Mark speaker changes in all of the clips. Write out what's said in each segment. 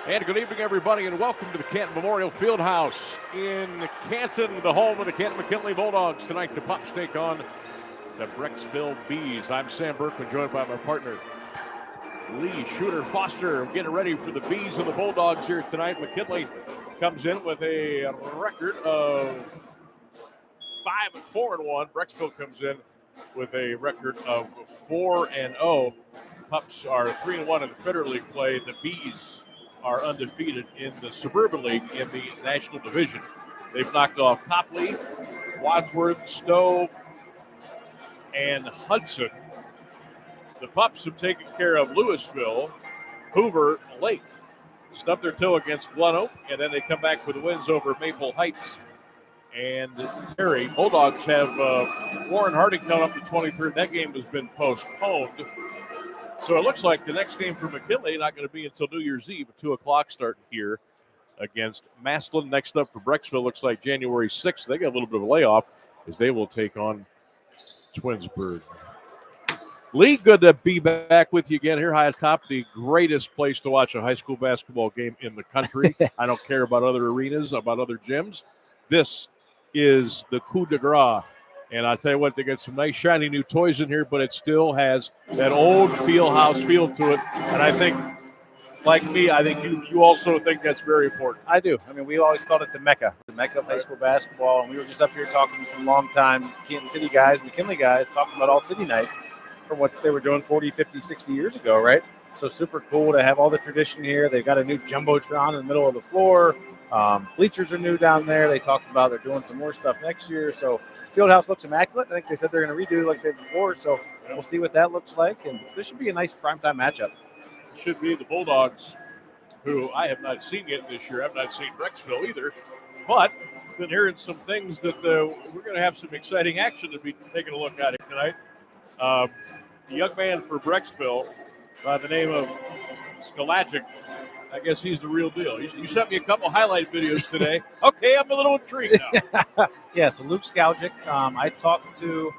Speaker 1: And good evening, everybody, and welcome to the Canton Memorial Fieldhouse in Canton, the home of the Canton McKinley Bulldogs. Tonight, the Pups take on the Brecksville Bees. I'm Sam Bourquin, joined by my partner, Lee Shooter Foster. Getting ready for the Bees and the Bulldogs here tonight. McKinley comes in with a record of 5-4-1. Brecksville comes in with a record of 4-0. Pups are 3-1 in the Federal League play. The Bees are undefeated in the Suburban League in the National Division. They've knocked off Copley, Wadsworth, Stowe, and Hudson. The Pups have taken care of Louisville, Hoover, Lake. Stubbed their toe against Glen and then they come back with wins over Maple Heights and Terry. Bulldogs have Warren Harding coming up the 23rd. That game has been postponed. So it looks like the next game for McKinley not going to be until New Year's Eve at 2 o'clock start here against Massillon. Next up for Brecksville looks like January 6th. They got a little bit of a layoff as they will take on Twinsburg. Lee, good to be back with you again here high atop the greatest place to watch a high school basketball game in the country. I don't care about other arenas, about other gyms. This is the coup de grace. And I tell you what, they got some nice shiny new toys in here, but it still has that old fieldhouse feel to it. And I think, like me, I think you also think that's very important.
Speaker 2: I do. I mean, we always called it the Mecca of high school basketball. And we were just up here talking to some longtime Canton City guys, McKinley guys, talking about all city night from what they were doing 40, 50, 60 years ago, right? So super cool to have all the tradition here. They've got a new Jumbotron in the middle of the floor. Bleachers are new down there. They talked about they're doing some more stuff next year. So Fieldhouse looks immaculate. I think they said they're going to redo, like I said before. So we'll see what that looks like. And this should be a nice primetime matchup.
Speaker 1: It should be the Bulldogs, who I have not seen yet this year. I've not seen Brecksville either. But been hearing some things that we're going to have some exciting action to be taking a look at tonight. The young man for Brecksville by the name of Skalajic, I guess he's the real deal. You sent me a couple highlight videos today. Okay, I'm a little intrigued now.
Speaker 2: Yeah, so Luke Skalajic. I talked to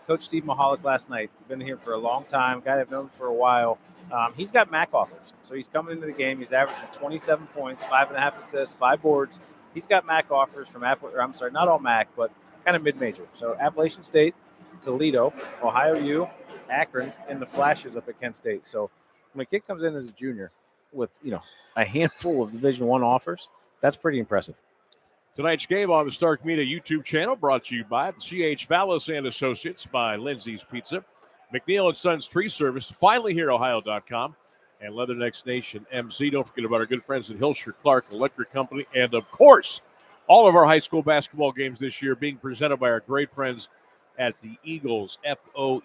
Speaker 2: Coach Steve Mahalik last night. Been here for a long time. Guy I've known for a while. He's got MAC offers. So he's coming into the game. He's averaging 27 points, 5.5 assists, 5 boards. He's got MAC offers from not all MAC, but kind of mid-major. So Appalachian State, Toledo, Ohio U, Akron, and the Flashes up at Kent State. So when a kid comes in as a junior with, a handful of Division I offers, that's pretty impressive.
Speaker 1: Tonight's game on the Stark Media YouTube channel brought to you by CH Vallos and Associates, by Lindseys Pizza, McNeill and Sons Tree Service, FinallyHereOhio.com, and LeatherNecks Nation MC. Don't forget about our good friends at Hilscher-Clarke Electric Co. And, of course, all of our high school basketball games this year being presented by our great friends at the Eagles, FOE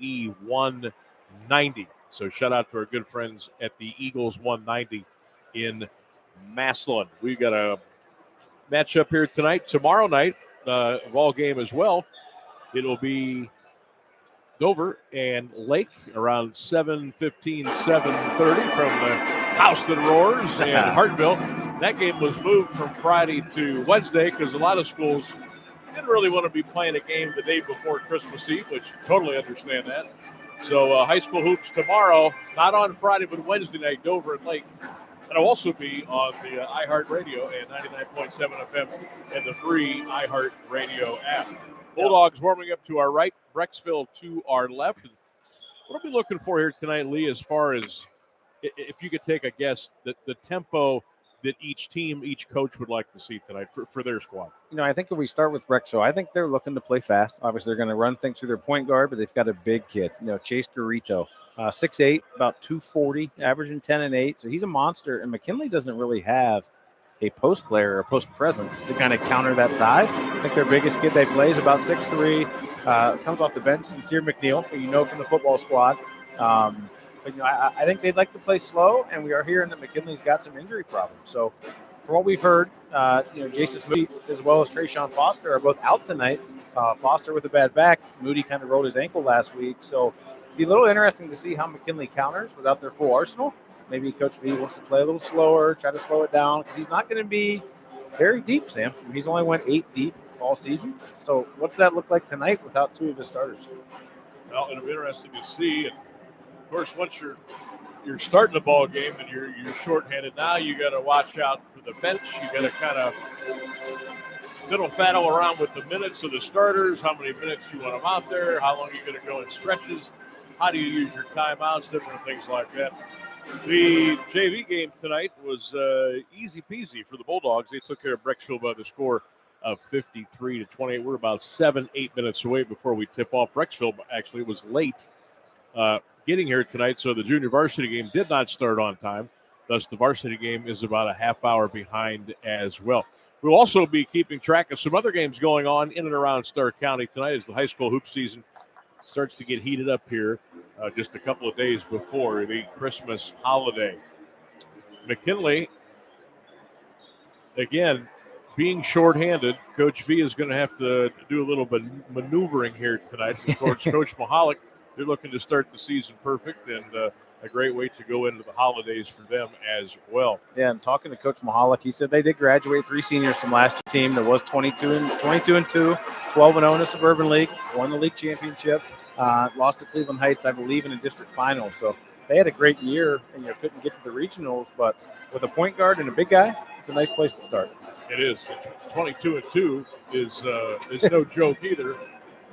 Speaker 1: 190. So shout out to our good friends at the Eagles 190 in Massillon. We've got a matchup here tonight. Tomorrow night, a ball game as well. It'll be Dover and Lake around 7:15, 7:30 from the House That Roars in Hartville. That game was moved from Friday to Wednesday because a lot of schools didn't really want to be playing a game the day before Christmas Eve, which totally understand that. So high school hoops tomorrow, not on Friday, but Wednesday night, Dover and Lake. That'll also be on the iHeartRadio and 99.7 FM and the free iHeartRadio app. Bulldogs warming up to our right, Brecksville to our left. And what are we looking for here tonight, Lee, as far as, if you could take a guess, the tempo that each team, each coach would like to see tonight for their squad?
Speaker 2: I think if we start with Brecksville, I think they're looking to play fast. Obviously, they're going to run things through their point guard, but they've got a big kid, Chase Garito, 6'8", about 240, averaging 10 and 8. So he's a monster, and McKinley doesn't really have a post player or a post presence to kind of counter that size. I think their biggest kid they play is about 6'3", comes off the bench, Sincere McNeill, who from the football squad. But I think they'd like to play slow, and we are hearing that McKinley's got some injury problems. So from what we've heard, Jason Moody as well as Trayshawn Foster are both out tonight. Foster with a bad back. Moody kind of rolled his ankle last week. So it'd be a little interesting to see how McKinley counters without their full arsenal. Maybe Coach V wants to play a little slower, try to slow it down, because he's not going to be very deep, Sam. He's only went 8 deep all season. So what's that look like tonight without 2 of his starters?
Speaker 1: Well, it'll be interesting to see. And, of course, once you're you're starting the ball game and you're shorthanded. Now you got to watch out for the bench. You got to kind of fiddle-faddle around with the minutes of the starters, how many minutes you want them out there, how long you're going to go in stretches, how do you use your timeouts, different things like that. The JV game tonight was easy peasy for the Bulldogs. They took care of Brecksville by the score of 53-28. We're about 7-8 minutes away before we tip off. Brecksville actually was late getting here tonight, so the junior varsity game did not start on time. Thus, the varsity game is about a half hour behind as well. We'll also be keeping track of some other games going on in and around Stark County tonight as the high school hoop season starts to get heated up here just a couple of days before the Christmas holiday. McKinley, again, being shorthanded, Coach V is going to have to do a little bit maneuvering here tonight. Of course, Coach Mahalik, they're looking to start the season perfect, and a great way to go into the holidays for them as well.
Speaker 2: Yeah, and talking to Coach Mahalik, he said they did graduate 3 seniors from last year's team that was 22-2, 12-0 in the Suburban League, won the league championship, lost to Cleveland Heights, I believe, in a district final. So they had a great year and couldn't get to the regionals, but with a point guard and a big guy, it's a nice place to start.
Speaker 1: It is. 22-2 is no joke either.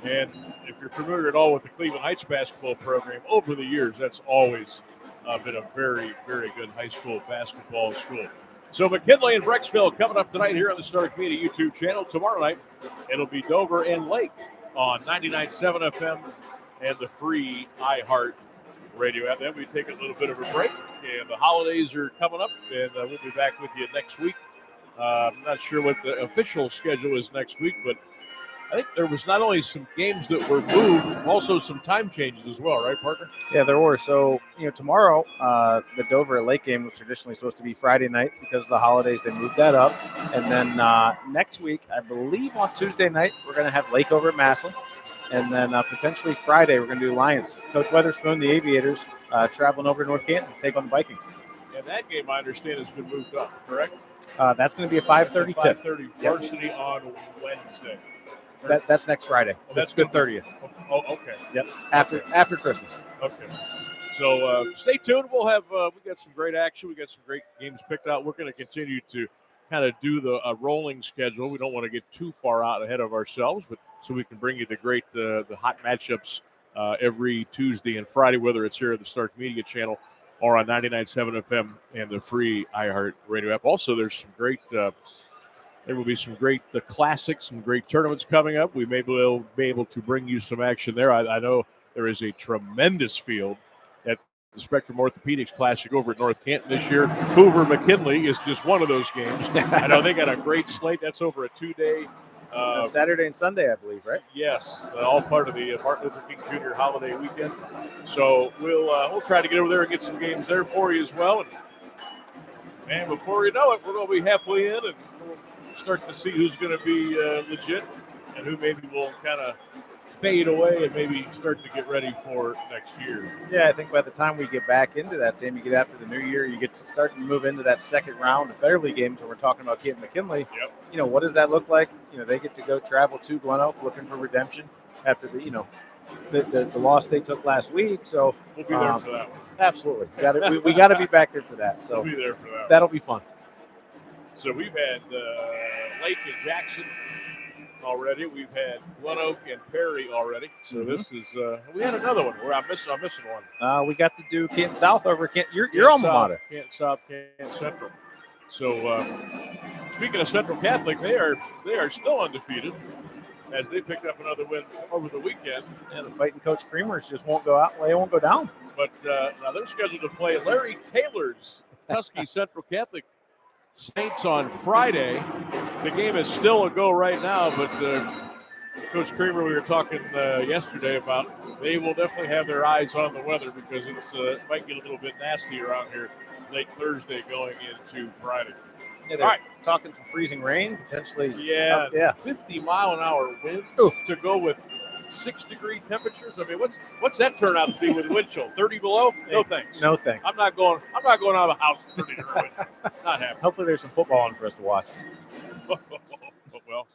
Speaker 1: And if you're familiar at all with the Cleveland Heights basketball program, over the years, that's always been a very, very good high school basketball school. So McKinley and Brecksville coming up tonight here on the Stark Media YouTube channel. Tomorrow night, it'll be Dover and Lake on 99.7 FM and the free iHeart radio app. Then we take a little bit of a break, and the holidays are coming up, and we'll be back with you next week. I'm not sure what the official schedule is next week, but I think there was not only some games that were moved, also some time changes as well, right, Parker?
Speaker 2: Yeah, there were. So, tomorrow, the Dover Lake game was traditionally supposed to be Friday night because of the holidays. They moved that up. And then next week, I believe on Tuesday night, we're going to have Lake over at Massillon. And then potentially Friday, we're going to do Lions. Coach Weatherspoon, the Aviators, traveling over to North Canton to take on the Vikings.
Speaker 1: And that game, I understand, has been moved up, correct?
Speaker 2: That's going to be a 5:30 tip.
Speaker 1: 5:30 varsity on Wednesday.
Speaker 2: That's next Friday.
Speaker 1: That's
Speaker 2: good 30th.
Speaker 1: Oh, okay.
Speaker 2: Yep. After Christmas.
Speaker 1: Okay. So stay tuned. We got some great action. We got some great games picked out. We're going to continue to kind of do the rolling schedule. We don't want to get too far out ahead of ourselves, but so we can bring you the hot matchups every Tuesday and Friday, whether it's here at the Stark Media channel or on 99.7 FM and the free iHeart radio app. Also, there's some great. There will be some great classics, some great tournaments coming up. We may be able to bring you some action there. I know there is a tremendous field at the Spectrum Orthopedics Classic over at North Canton this year. Hoover-McKinley is just one of those games. I know they got a great slate. That's over a 2-day.
Speaker 2: Saturday and Sunday, I believe, right?
Speaker 1: Yes, all part of the Martin Luther King Jr. holiday weekend. So we'll try to get over there and get some games there for you as well. And before you know it, we're going to be halfway in and we'll start to see who's going to be legit and who maybe will kind of fade away and maybe start to get ready for next year.
Speaker 2: Yeah, I think by the time we get back into that, Sam, you get after the new year, you get to start to move into that second round of Fairleigh games when we're talking about Canton McKinley.
Speaker 1: Yep.
Speaker 2: What does that look like? They get to go travel to Glen Oak looking for redemption after the loss they took last week. So
Speaker 1: we'll be there for that one.
Speaker 2: Absolutely. We got to be back there for that. So
Speaker 1: we'll be there for that.
Speaker 2: That'll be fun. So
Speaker 1: we've had Lake and Jackson already. We've had Glen Oak and Perry already. So this is we had another one. I'm missing one.
Speaker 2: We got to do Canton South over Canton. Your alma mater.
Speaker 1: Canton South, Canton Central. So speaking of Central Catholic, they are still undefeated as they picked up another win over the weekend.
Speaker 2: And the fighting Coach Creamers just won't go out. They won't go down.
Speaker 1: But now they're scheduled to play Larry Taylor's Tuskegee Central Catholic Saints on Friday. The game is still a go right now, but Coach Creamer, we were talking yesterday about they will definitely have their eyes on the weather because it might get a little bit nasty around here late Thursday going into Friday.
Speaker 2: Yeah, all right, talking some freezing rain potentially.
Speaker 1: Yeah, 50-mile-an-hour winds to go with 6-degree temperatures. I mean, what's that turn out to be with wind chill? 30 below? No thanks.
Speaker 2: No thanks.
Speaker 1: I'm not going out of the house 30 degree wind. Not happening.
Speaker 2: Hopefully, there's some football on for us to watch.
Speaker 1: Well,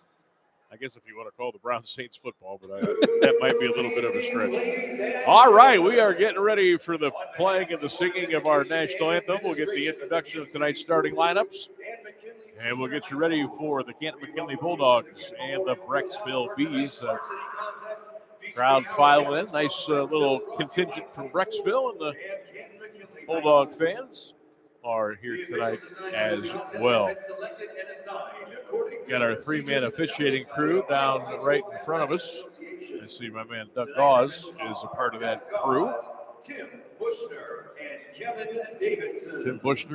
Speaker 1: I guess if you want to call the Brown Saints football, but that might be a little bit of a stretch. All right, we are getting ready for the playing and the singing of our national anthem. We'll get the introduction of tonight's starting lineups, and we'll get you ready for the Canton McKinley Bulldogs and the Brecksville Bees. Crowd filing in. Nice little contingent from Brecksville, and the Bulldog fans are here tonight as well. Got our three-man officiating crew down right in front of us. I see my man Doug Gauze is a part of that crew. Tim Bushner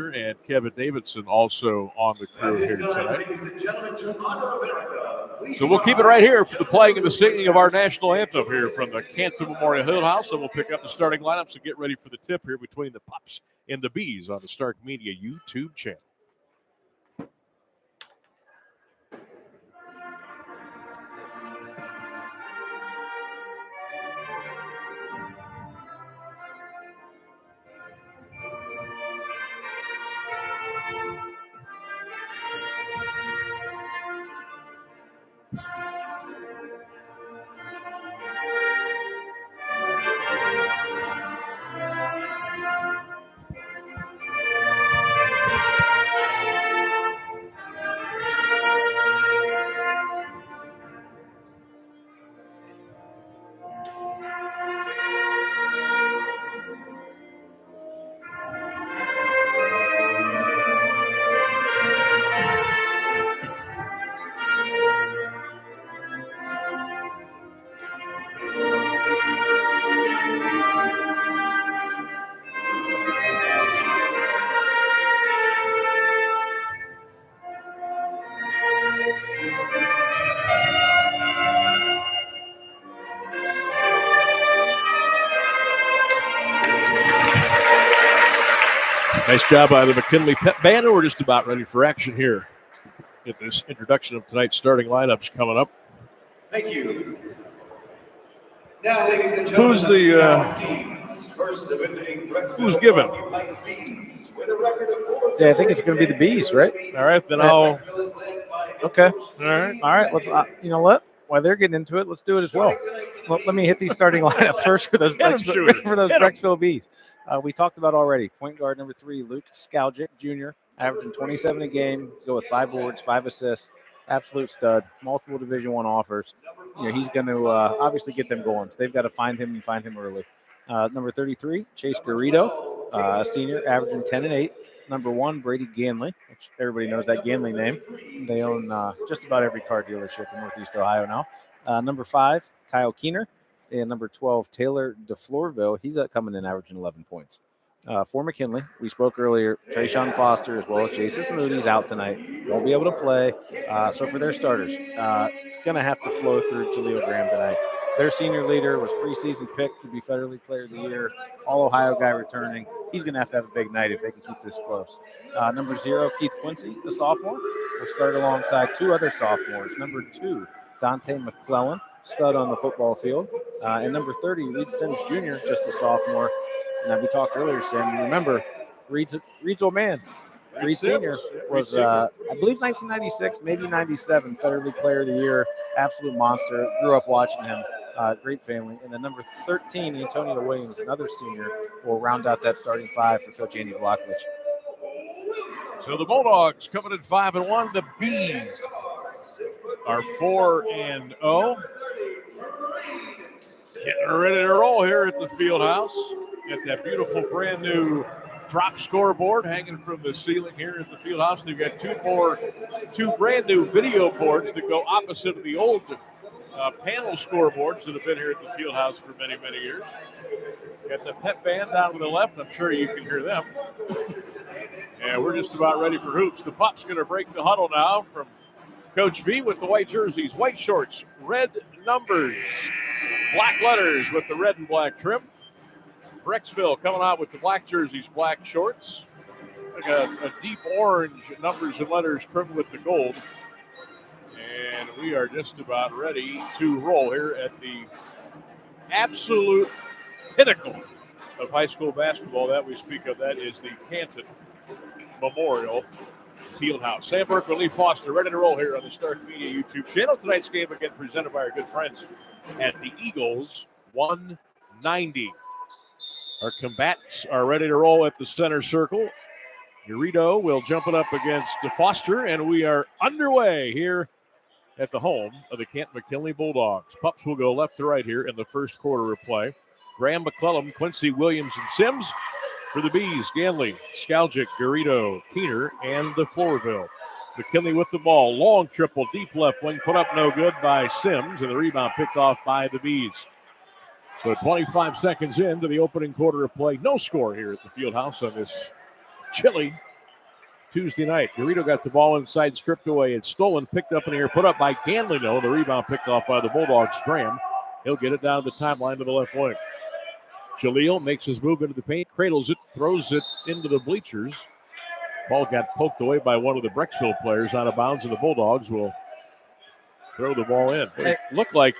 Speaker 1: and Kevin Davidson also on the crew here tonight. So we'll keep it right here for the playing and the singing of our national anthem here from the Canton Memorial Fieldhouse, and we'll pick up the starting lineups and get ready for the tip here between the Pups and the Bees on the Stark Media YouTube channel. Nice job by the McKinley Pep Band. We're just about ready for action here. Get this introduction of tonight's starting lineups coming up.
Speaker 3: Thank you. Now, ladies and gentlemen,
Speaker 1: who's the who's given?
Speaker 2: Yeah, I think it's going to be the Bees, right?
Speaker 1: All right, then I'll.
Speaker 2: Okay.
Speaker 1: All right.
Speaker 2: Let's. You know what? While they're getting into it, let's do it as well. Let me hit these starting lineups first for those Brecksville Bees. We talked about already. Point guard number 3, Luke Skaljic Jr., averaging 27 a game. Go with 5 boards, 5 assists. Absolute stud. Multiple Division I offers. He's going to obviously get them going. So they've got to find him and find him early. Number 33, Chase Garrido, a senior, averaging 10 and 8. Number 1, Brady Ganley, which everybody knows that Ganley name. They own just about every car dealership in Northeast Ohio now. Number 5, Kyle Keener. And number 12, Taylor DeFlorville. He's coming in averaging 11 points. For McKinley, we spoke earlier, Trayshawn Foster as well as Jason Moody's out tonight. Won't be able to play. So for their starters, it's going to have to flow through Jaleel Graham tonight. Their senior leader was preseason picked to be Federally Player of the Year. All-Ohio guy returning. He's going to have a big night if they can keep this close. Number 0, Keith Quincy, the sophomore, will start alongside 2 other sophomores. Number 2, Dante McClellan, stud on the football field. And number 30, Reed Sims Jr., just a sophomore. And we talked earlier, Sam, remember, Reed's old man. Reed Sr. was, I believe, 1996, maybe 97, Federally Player of the Year, absolute monster. Grew up watching him. Great family. And then number 13, Antonio Williams, another senior, will round out that starting 5 for Coach Andy Vlakovic.
Speaker 1: So the Bulldogs coming in 5-1. The Bees are 4-0. Getting ready to roll here at the field house. Got that beautiful brand new drop scoreboard hanging from the ceiling here at the field house. They've got two brand new video boards that go opposite of the old panel scoreboards that have been here at the field house for many, many years. Got the pep band down to the left. I'm sure you can hear them. And we're just about ready for hoops. The Pups going to break the huddle now from Coach V with the white jerseys, white shorts, red numbers, black letters with the red and black trim. Brecksville coming out with the black jerseys, black shorts. Like a deep orange numbers and letters trimmed with the gold. And we are just about ready to roll here at the absolute pinnacle of high school basketball that we speak of. That is the Canton Memorial Fieldhouse. Sam Bourquin, Lee Foster, ready to roll here on the Stark Media YouTube channel. Tonight's game again presented by our good friends at the Eagles 190. Our combatants are ready to roll at the center circle. Garrido will jump it up against Foster, and we are underway here at the home of the Canton McKinley Bulldogs. Pups will go left to right here in the first quarter of play. Graham, McClellan, Quincy, Williams, and Sims. For the Bees, Ganley, Skaljic, Garrido, Keener, and the Floraville. McKinley with the ball. Long triple, deep left wing, put up no good by Sims, and the rebound picked off by the Bees. So 25 seconds into the opening quarter of play. No score here at the Fieldhouse on this chilly Tuesday night. Garrido got the ball inside, stripped away. It's stolen, picked up in the air, put up by Ganley. No, the rebound picked off by the Bulldogs. Graham, he'll get it down the timeline to the left wing. Jaleel makes his move into the paint, cradles it, throws it into the bleachers. Ball got poked away by one of the Brecksville players out of bounds, and the Bulldogs will throw the ball in. It looked like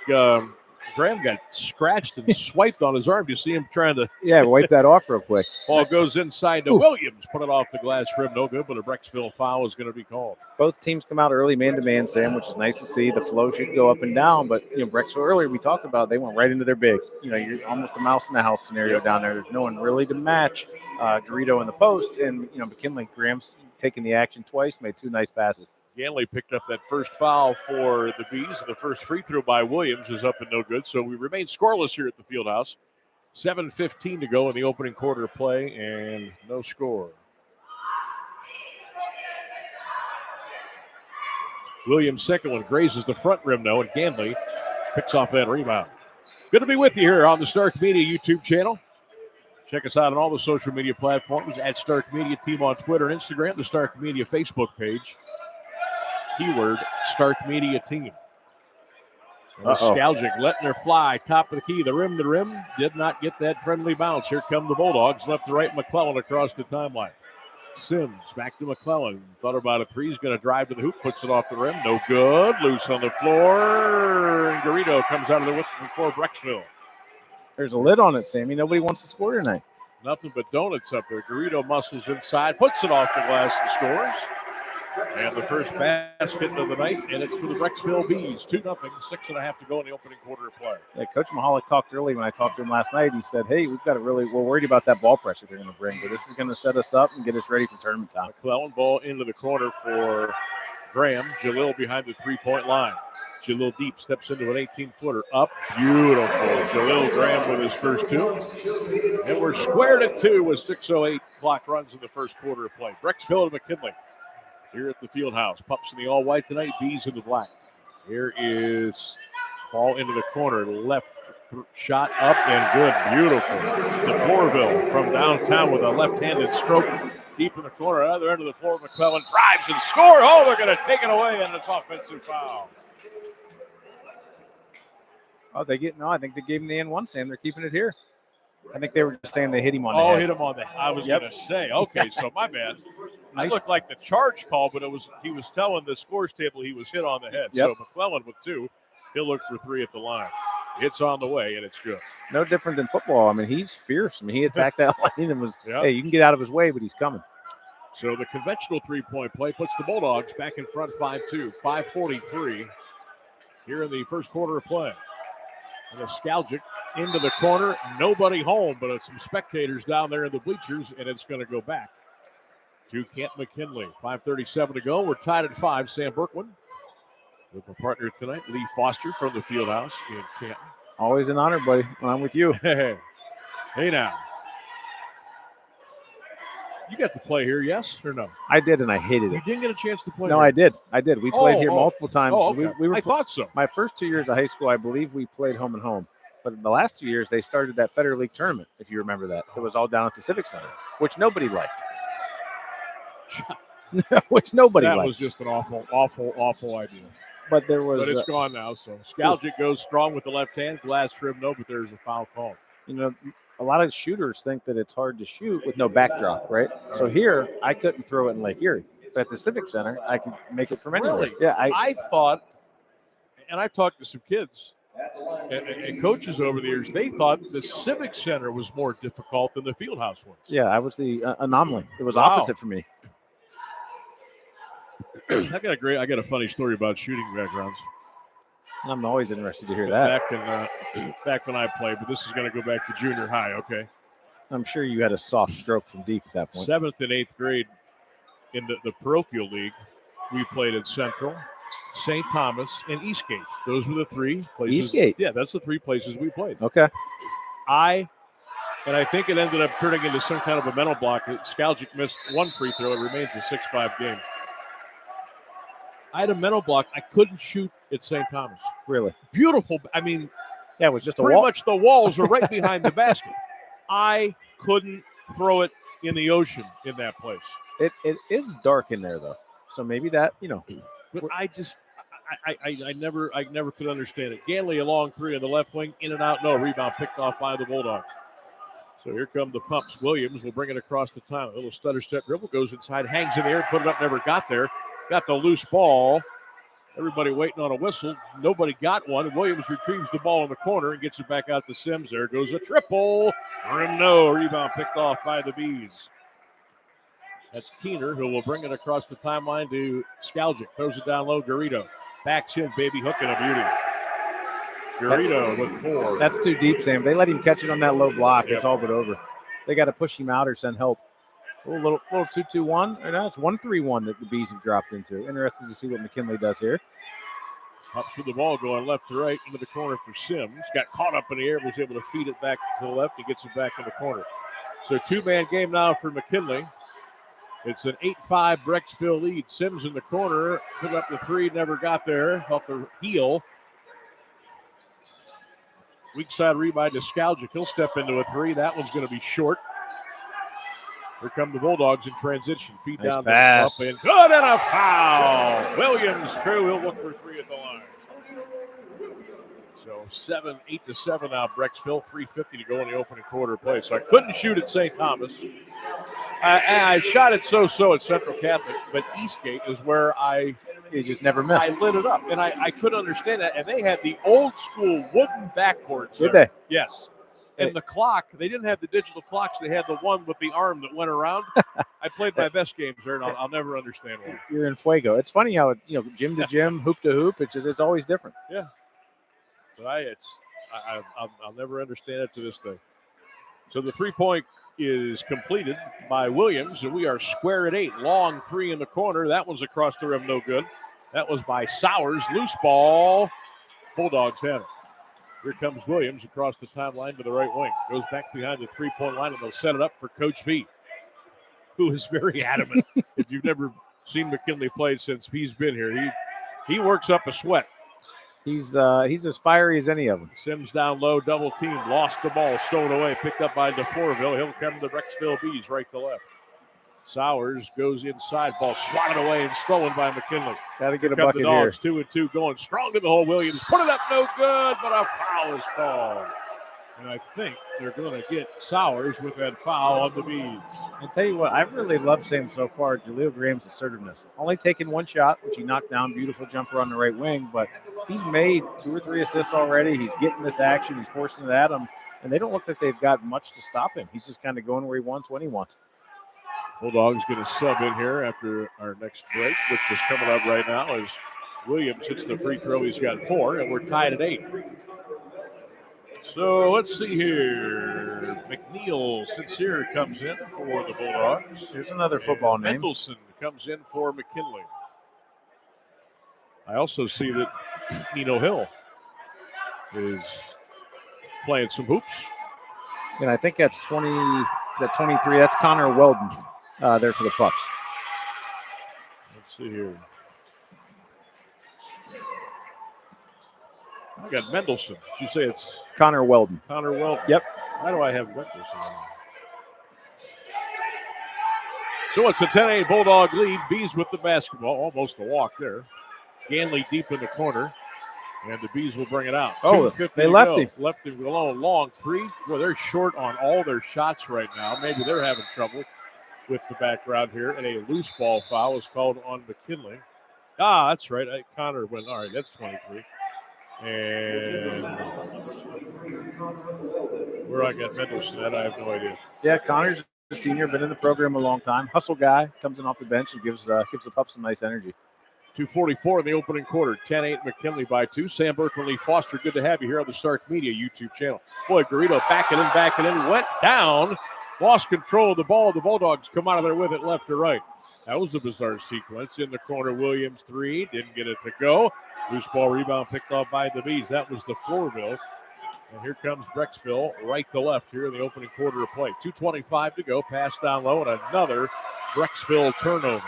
Speaker 1: Graham got scratched and swiped on his arm. You see him trying to
Speaker 2: wipe that off real quick.
Speaker 1: Ball goes inside to Williams. Put it off the glass rim. No good, but a Brecksville foul is going to be called.
Speaker 2: Both teams come out early man-to-man, Sam, which is nice to see. The flow should go up and down, but Brecksville earlier we talked about, they went right into their big. You're almost a mouse in the house scenario down there. There's no one really to match Garrido in the post, and McKinley, Graham's taking the action twice, made two nice passes.
Speaker 1: Ganley picked up that first foul for the Bees, and the first free throw by Williams is up and no good. So we remain scoreless here at the Fieldhouse. 7:15 to go in the opening quarter of play, and no score. Williams' second one grazes the front rim, though, and Ganley picks off that rebound. Good to be with you here on the Stark Media YouTube channel. Check us out on all the social media platforms, at Stark Media Team on Twitter and Instagram, the Stark Media Facebook page. Keyword Stark Media Team. Skaljic letting her fly, top of the key, the rim to rim, did not get that friendly bounce. Here come the Bulldogs, left to right, McClellan across the timeline. Sims back to McClellan, thought about a three, he's going to drive to the hoop, puts it off the rim, no good, loose on the floor, and Garrido comes out of the for Brecksville.
Speaker 2: There's a lid on it, Sammy, nobody wants to score tonight.
Speaker 1: Nothing but donuts up there. Garrido muscles inside, puts it off the glass and scores. And the first basket of the night, and it's for the Brecksville Bees. 2-0, 6.5 to go in the opening quarter of play.
Speaker 2: Yeah, Coach Mahalik talked early when I talked to him last night. He said, hey, we're worried about that ball pressure they're going to bring, but this is going to set us up and get us ready for tournament time.
Speaker 1: McClellan ball into the corner for Graham. Jalil behind the three-point line. Jalil deep, steps into an 18-footer. Up, beautiful. Jalil Graham with his first two. And we're squared at 2 with 6:08 clock runs in the first quarter of play. Brecksville and McKinley here at the Fieldhouse. Pups in the all-white tonight, Bees in the black. Here is ball into the corner. Left shot up and good. Beautiful. The Floraville from downtown with a left-handed stroke deep in the corner. Other end of the floor, McClellan drives and scores. Oh, they're going to take it away, and it's offensive foul.
Speaker 2: Oh, I think they gave him the N1, Sam. They're keeping it here. I think they were just saying they hit him on
Speaker 1: the
Speaker 2: head.
Speaker 1: Oh, hit him on the head. I was going to say. Okay, so my bad. It looked like the charge call, but he was telling the scores table he was hit on the head.
Speaker 2: Yep.
Speaker 1: So McClellan with 2. He'll look for 3 at the line. It's on the way, and it's good.
Speaker 2: No different than football. I mean, he's fierce. I mean, he attacked that lane and was, hey, you can get out of his way, but he's coming.
Speaker 1: So the conventional three-point play puts the Bulldogs back in front 5-2. 5:43 here in the first quarter of play. And a Skaljic into the corner. Nobody home, but some spectators down there in the bleachers, and it's going to go back to Canton McKinley. 5:37 to go. We're tied at 5. Sam Bourquin with my partner tonight, Lee Foster from the Fieldhouse in Canton.
Speaker 2: Always an honor, buddy, when I'm with you.
Speaker 1: Hey now. You got to play here, yes or no?
Speaker 2: I did, and I hated it.
Speaker 1: You didn't get a chance to play
Speaker 2: No,
Speaker 1: here.
Speaker 2: I did. We played here multiple times.
Speaker 1: Okay. I thought so.
Speaker 2: My first 2 years of high school, I believe we played home and home. But in the last 2 years, they started that Federal League tournament, if you remember that. It was all down at the Civic Center, which nobody liked. Which nobody liked.
Speaker 1: That was just an awful idea.
Speaker 2: But
Speaker 1: it's gone now. So Skaljic goes strong with the left hand. Glass rim, no, but there's a foul call.
Speaker 2: A lot of shooters think that it's hard to shoot with no backdrop, right? So here, I couldn't throw it in Lake Erie. But at the Civic Center, I could make it from anywhere.
Speaker 1: Really?
Speaker 2: Yeah,
Speaker 1: I thought, and I talked to some kids and coaches over the years, they thought the Civic Center was more difficult than the Fieldhouse was.
Speaker 2: Yeah, I was the anomaly. It was opposite for me.
Speaker 1: I got a funny story about shooting backgrounds.
Speaker 2: I'm always interested to hear that.
Speaker 1: Back when I played, but this is going to go back to junior high. Okay.
Speaker 2: I'm sure you had a soft stroke from deep at that point.
Speaker 1: 7th and 8th grade in the parochial league, we played at Central, St. Thomas, and Eastgate. Those were the 3 places.
Speaker 2: Eastgate?
Speaker 1: Yeah, that's the 3 places we played.
Speaker 2: Okay.
Speaker 1: I think it ended up turning into some kind of a mental block. Skaljic missed 1 free throw. It remains a 6-5 game. I had a mental block. I couldn't shoot at St. Thomas.
Speaker 2: Really?
Speaker 1: Beautiful. I mean,
Speaker 2: yeah, it was just a
Speaker 1: pretty
Speaker 2: wall.
Speaker 1: much the walls are right behind the basket. I couldn't throw it in the ocean in that place.
Speaker 2: It is dark in there, though. So maybe that,
Speaker 1: But I never could understand it. Ganley a long 3 on the left wing, in and out, no rebound, picked off by the Bulldogs. So here come the pumps. Williams will bring it across the time. A little stutter step dribble, goes inside, hangs in the air, put it up, never got there. Got the loose ball. Everybody waiting on a whistle. Nobody got one. Williams retrieves the ball in the corner and gets it back out to Sims. There goes a triple. Rim no. Rebound picked off by the Bees. That's Keener, who will bring it across the timeline to Skaljic. Throws it down low. Garrido backs in, baby, hook and a beauty. Garrido with 4.
Speaker 2: That's too deep, Sam. They let him catch it on that low block. Yep. It's all but over. They got to push him out or send help. A little 2-2-1. Or no, it's 1-3-1 that the Bees have dropped into. Interested to see what McKinley does here.
Speaker 1: Ups with the ball going left to right into the corner for Sims. Got caught up in the air, was able to feed it back to the left. He gets it back in the corner. So 2-man game now for McKinley. It's an 8-5 Brecksville lead. Sims in the corner, put up the 3, never got there. Helped the heel. Weak side rebound to Skaljic. He'll step into a 3. That one's going to be short. Here come the Bulldogs in transition. Feed
Speaker 2: nice
Speaker 1: down
Speaker 2: pass.
Speaker 1: Up and good, and a foul. Williams, true. He'll look for 3 at the line. So 8-7 now, Brecksville. 3:50 to go in the opening quarter play. So I couldn't shoot at St. Thomas. I shot it so-so at Central Catholic, but Eastgate is where
Speaker 2: you just never missed.
Speaker 1: I lit it up, and I couldn't understand that. And they had the old school wooden backboards.
Speaker 2: Did they?
Speaker 1: Yes. And the clock, they didn't have the digital clocks. They had the one with the arm that went around. I played my best games there, and I'll never understand why.
Speaker 2: You're in fuego. It's funny how, gym to gym, hoop to hoop, it's always different.
Speaker 1: Yeah. But I'll never understand it to this day. So the 3-point is completed by Williams, and we are square at 8. Long 3 in the corner. That one's across the rim, no good. That was by Sowers. Loose ball. Bulldogs have it. Here comes Williams across the timeline to the right wing. Goes back behind the 3-point line, and they'll set it up for Coach V, who is very adamant. If you've never seen McKinley play since he's been here, he works up a sweat.
Speaker 2: He's as fiery as any of them.
Speaker 1: Sims down low, double team, lost the ball, stolen away, picked up by DeForville. He'll come to Brecksville Bees right to left. Sowers goes inside, ball swatted away and stolen by McKinley.
Speaker 2: Got to get a bucket here.
Speaker 1: 2-2, going strong to the hole. Williams put it up, no good, but a foul is called. And I think they're going to get Sowers with that foul on the Bees.
Speaker 2: I'll tell you what, I really love seeing so far Jaleel Graham's assertiveness. Only taking 1 shot, which he knocked down. Beautiful jumper on the right wing, but he's made 2 or 3 assists already. He's getting this action. He's forcing it at him, and they don't look like they've got much to stop him. He's just kind of going where he wants when he wants.
Speaker 1: Bulldogs going to sub in here after our next break, which is coming up right now as Williams hits the free throw. He's got 4, and we're tied at 8. So let's see here. McNeill Sincere comes in for the Bulldogs.
Speaker 2: There's another football name.
Speaker 1: Mendelson comes in for McKinley. I also see that Nino Hill is playing some hoops.
Speaker 2: And I think that's 23. That's Connor Weldon there for the Pups.
Speaker 1: Let's see here. I got Mendelson. You say it's
Speaker 2: Connor Weldon.
Speaker 1: Connor Weldon.
Speaker 2: Yep.
Speaker 1: Why do I have Mendelson? So it's a 10-8 Bulldog lead. Bees with the basketball. Almost a walk there. Ganley deep in the corner. And the Bees will bring it out.
Speaker 2: Oh, they left him.
Speaker 1: Left him alone. Long 3. Well, they're short on all their shots right now. Maybe they're having trouble with the background here. And a loose ball foul is called on McKinley. That's right. Connor went. All right, that's 23. And where I got Mendelson at, I have no idea.
Speaker 2: Yeah, Connor's a senior, been in the program a long time. Hustle guy, comes in off the bench and gives the Pups some nice energy.
Speaker 1: 2:44 in the opening quarter. 10-8 McKinley by 2. Sam Bourquin, Lee Foster, good to have you here on the Stark Media YouTube channel. Boy, Garrido back it in, went down, lost control of the ball. The Bulldogs come out of there with it left to right. That was a bizarre sequence. In the corner, Williams 3, didn't get it to go. Loose ball rebound picked off by the Bees. That was the Floorville. And here comes Brecksville, right to left here in the opening quarter of play. 2:25 to go, pass down low, and another Brecksville turnover.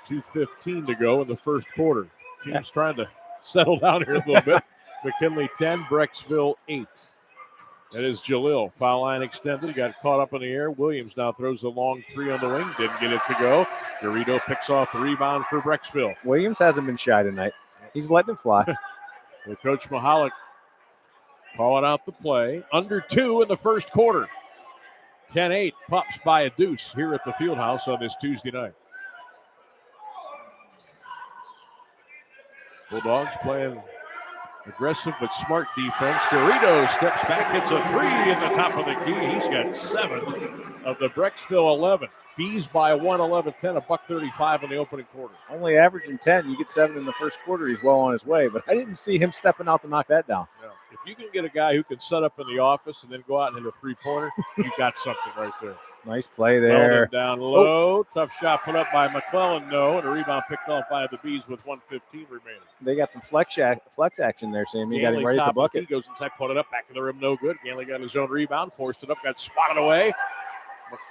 Speaker 1: 2:15 to go in the first quarter. Team's trying to settle down here a little bit. McKinley 10, Brecksville 8. That is Jalil. Foul line extended. He got caught up in the air. Williams now throws a long 3 on the wing. Didn't get it to go. Garrido picks off the rebound for Brecksville.
Speaker 2: Williams hasn't been shy tonight. He's letting it fly.
Speaker 1: Well, Coach Mahalik calling out the play. Under 2 in the first quarter. 10-8. Pups by a deuce here at the Fieldhouse on this Tuesday night. Bulldogs playing aggressive but smart defense. Garrido steps back, hits a 3 in the top of the key. He's got 7 of the Brecksville 11. Bees by 1, 11-10, $1.35 in the opening quarter.
Speaker 2: Only averaging 10. You get 7 in the first quarter, he's well on his way. But I didn't see him stepping out to knock that down.
Speaker 1: Yeah. If you can get a guy who can set up in the office and then go out and hit a three-pointer, you got something right there.
Speaker 2: Nice play there.
Speaker 1: Down low. Oh. Tough shot put up by McClellan, no. And a rebound picked off by the Bees with 1:15 remaining.
Speaker 2: They got some flex action there, Sam. You got him right at the bucket.
Speaker 1: He goes inside, put it up, back to the rim, no good. Ganley got his own rebound, forced it up, got swatted away.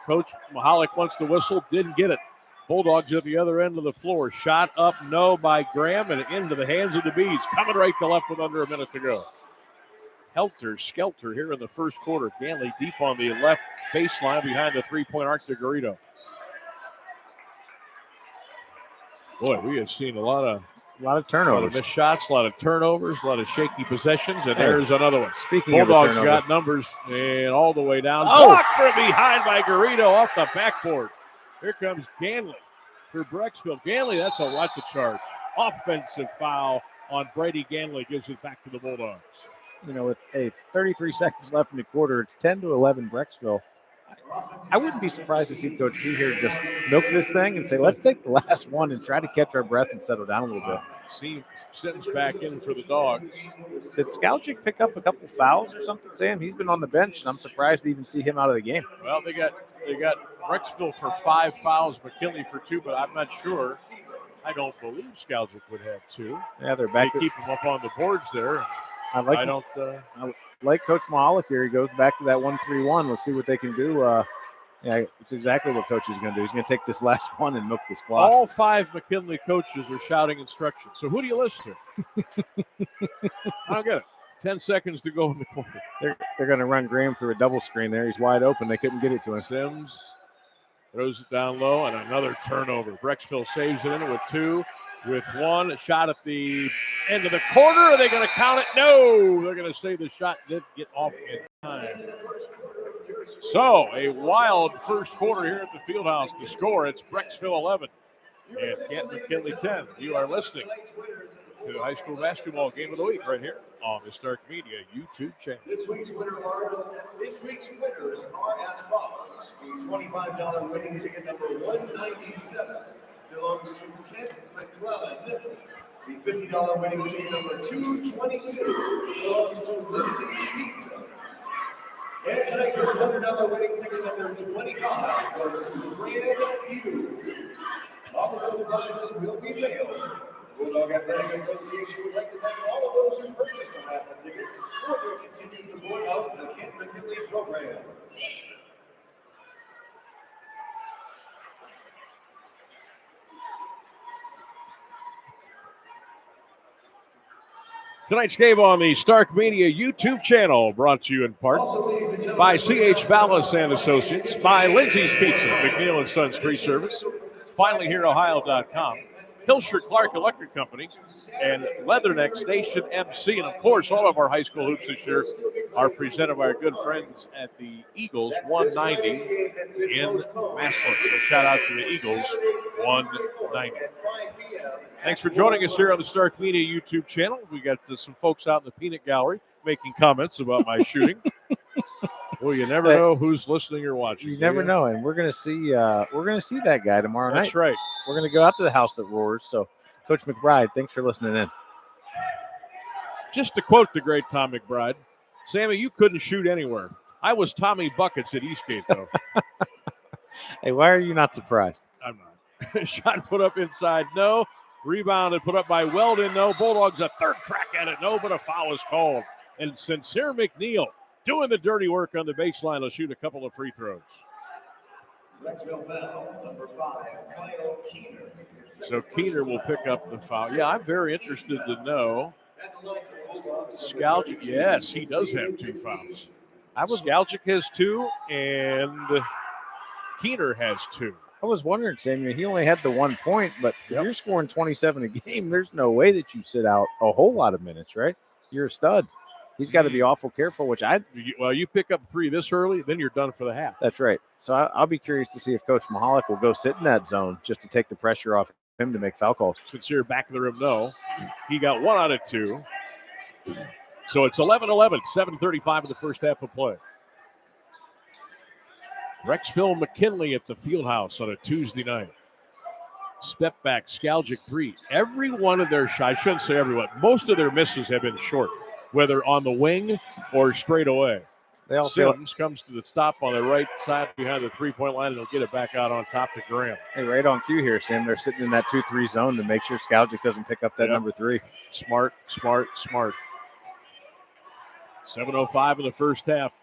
Speaker 1: Coach Mahalik wants to whistle, didn't get it. Bulldogs at the other end of the floor. Shot up, no, by Graham, and into the hands of the Bees. Coming right to left with under a minute to go. Helter-skelter here in the first quarter. Ganley deep on the left baseline behind the three-point arc to Garrido. Boy, we have seen a lot of
Speaker 2: turnovers.
Speaker 1: A lot of missed shots, a lot of turnovers, a lot of shaky possessions, and there's another one.
Speaker 2: Speaking
Speaker 1: Bulldogs
Speaker 2: of
Speaker 1: got numbers and all the way down. Blocked from behind by Garrido off the backboard. Here comes Ganley for Brecksville. Ganley, that's a charge. Offensive foul on Brady Ganley gives it back to the Bulldogs.
Speaker 2: You know, with 33 seconds left in the quarter, it's 10-11 Brecksville. I wouldn't be surprised to see Coach P here just milk this thing and say, let's take the last one and try to catch our breath and settle down a little bit.
Speaker 1: See Sims back in for the Dogs.
Speaker 2: Did Skalchik pick up a couple fouls or something, Sam? He's been on the bench, and I'm surprised to even see him out of the game.
Speaker 1: Well, they got Brecksville for 5 fouls, McKinley for 2, but I'm not sure. I don't believe Skalchik would have 2.
Speaker 2: Yeah, they're back.
Speaker 1: They keep him up on the boards there.
Speaker 2: I like Coach Mahalik here. He goes back to that 1-3-1. Let's see what they can do. Yeah, it's exactly what Coach is going to do. He's going to take this last one and milk this clock.
Speaker 1: All 5 McKinley coaches are shouting instructions. So who do you listen to? I don't get it. 10 seconds to go in the quarter.
Speaker 2: They're going to run Graham through a double screen there. He's wide open. They couldn't get it to him.
Speaker 1: Sims throws it down low, and another turnover. Brecksville saves it in with 2. With 1, a shot at the end of the quarter. Are they going to count it? No, they're going to say the shot did get off in time. So a wild first quarter here at the Fieldhouse. The score, it's Brecksville 11 and Canton McKinley 10. You are listening to the high school basketball game of the week right here on the Stark Media YouTube channel.
Speaker 3: This week's winners are as follows. The $25 winning ticket number 197. Belongs to Kent McClellan. The $50 winning ticket number 222 belongs to Lindseys Pizza. And tonight's $100 winning ticket number 25 goes to Fred Hughes. All of those prizes will be mailed. Bulldog Athletic Association would like to thank all of those who purchased a raffle ticket for their continued support of the Canton McKinley program.
Speaker 1: Tonight's game on the Stark Media YouTube channel, brought to you in part by C.H. Vallos and Associates, by Lindseys Pizza, McNeill and Sons Tree Service, finallyhereohio.com, Hilscher-Clarke Electric Co, and LeatherNecks Nation MC. And, of course, all of our high school hoops this year are presented by our good friends at the Eagles 190 in Massillon. So shout out to the Eagles 190. Thanks for joining us here on the Stark Media YouTube channel. We got some folks out in the peanut gallery making comments about my shooting. Well, you never know who's listening or watching.
Speaker 2: You never know, and we're gonna see that guy tomorrow night.
Speaker 1: That's right.
Speaker 2: We're gonna go out to the house that roars. So, Coach McBride, thanks for listening in.
Speaker 1: Just to quote the great Tom McBride, Sammy, you couldn't shoot anywhere. I was Tommy Buckets at Eastgate, though.
Speaker 2: Hey, why are you not surprised?
Speaker 1: I'm not. Shot put up inside, no. Rebounded, put up by Weldon, no. Bulldogs a third crack at it, no, but a foul is called. And Sincere McNeill doing the dirty work on the baseline. He'll shoot a couple of free throws.
Speaker 3: Brecksville foul, number 5, Kyle Keener.
Speaker 1: So Keener will pick up the foul. Yeah, I'm very interested to know. Skaljic, yes, he does have 2 fouls. Skaljic has 2, and Keener has 2.
Speaker 2: I was wondering, Samuel, he only had the 1 point, but if you're scoring 27 a game, there's no way that you sit out a whole lot of minutes, right? You're a stud. He's got to be awful careful,
Speaker 1: you pick up 3 this early, then you're done for the half.
Speaker 2: That's right. So I'll be curious to see if Coach Mahalik will go sit in that zone just to take the pressure off him to make foul calls.
Speaker 1: Sincere back of the rim, no. He got 1 out of 2. So it's 11-11, 7:35 in the first half of play. Brecksville McKinley at the Fieldhouse on a Tuesday night. Step back, Skaljic 3. Every one of their shots, I shouldn't say everyone, most of their misses have been short, whether on the wing or straight away. Sims comes to the stop on the right side behind the three-point line, and he'll get it back out on top to Graham.
Speaker 2: Hey, right on cue here, Sam. They're sitting in that 2-3 zone to make sure Skaljic doesn't pick up that number 3.
Speaker 1: Smart. 7:05 in the first half.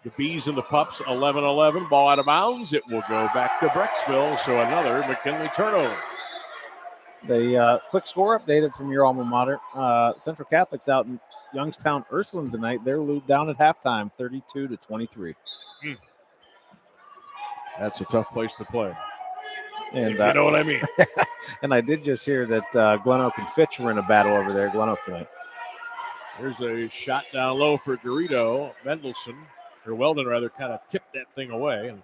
Speaker 1: The Bees and the Pups, 11-11. Ball out of bounds. It will go back to Brecksville, so another McKinley turnover.
Speaker 2: The quick score updated from your alma mater. Central Catholic's out in Youngstown Ursuline tonight. They're down at halftime, 32-23.
Speaker 1: That's a tough place to play.
Speaker 2: And
Speaker 1: if you know what I mean.
Speaker 2: And I did just hear that Glen Oak and Fitch were in a battle over there. Glen Oak tonight.
Speaker 1: There's a shot down low for Garrido. Weldon kind of tipped that thing away, and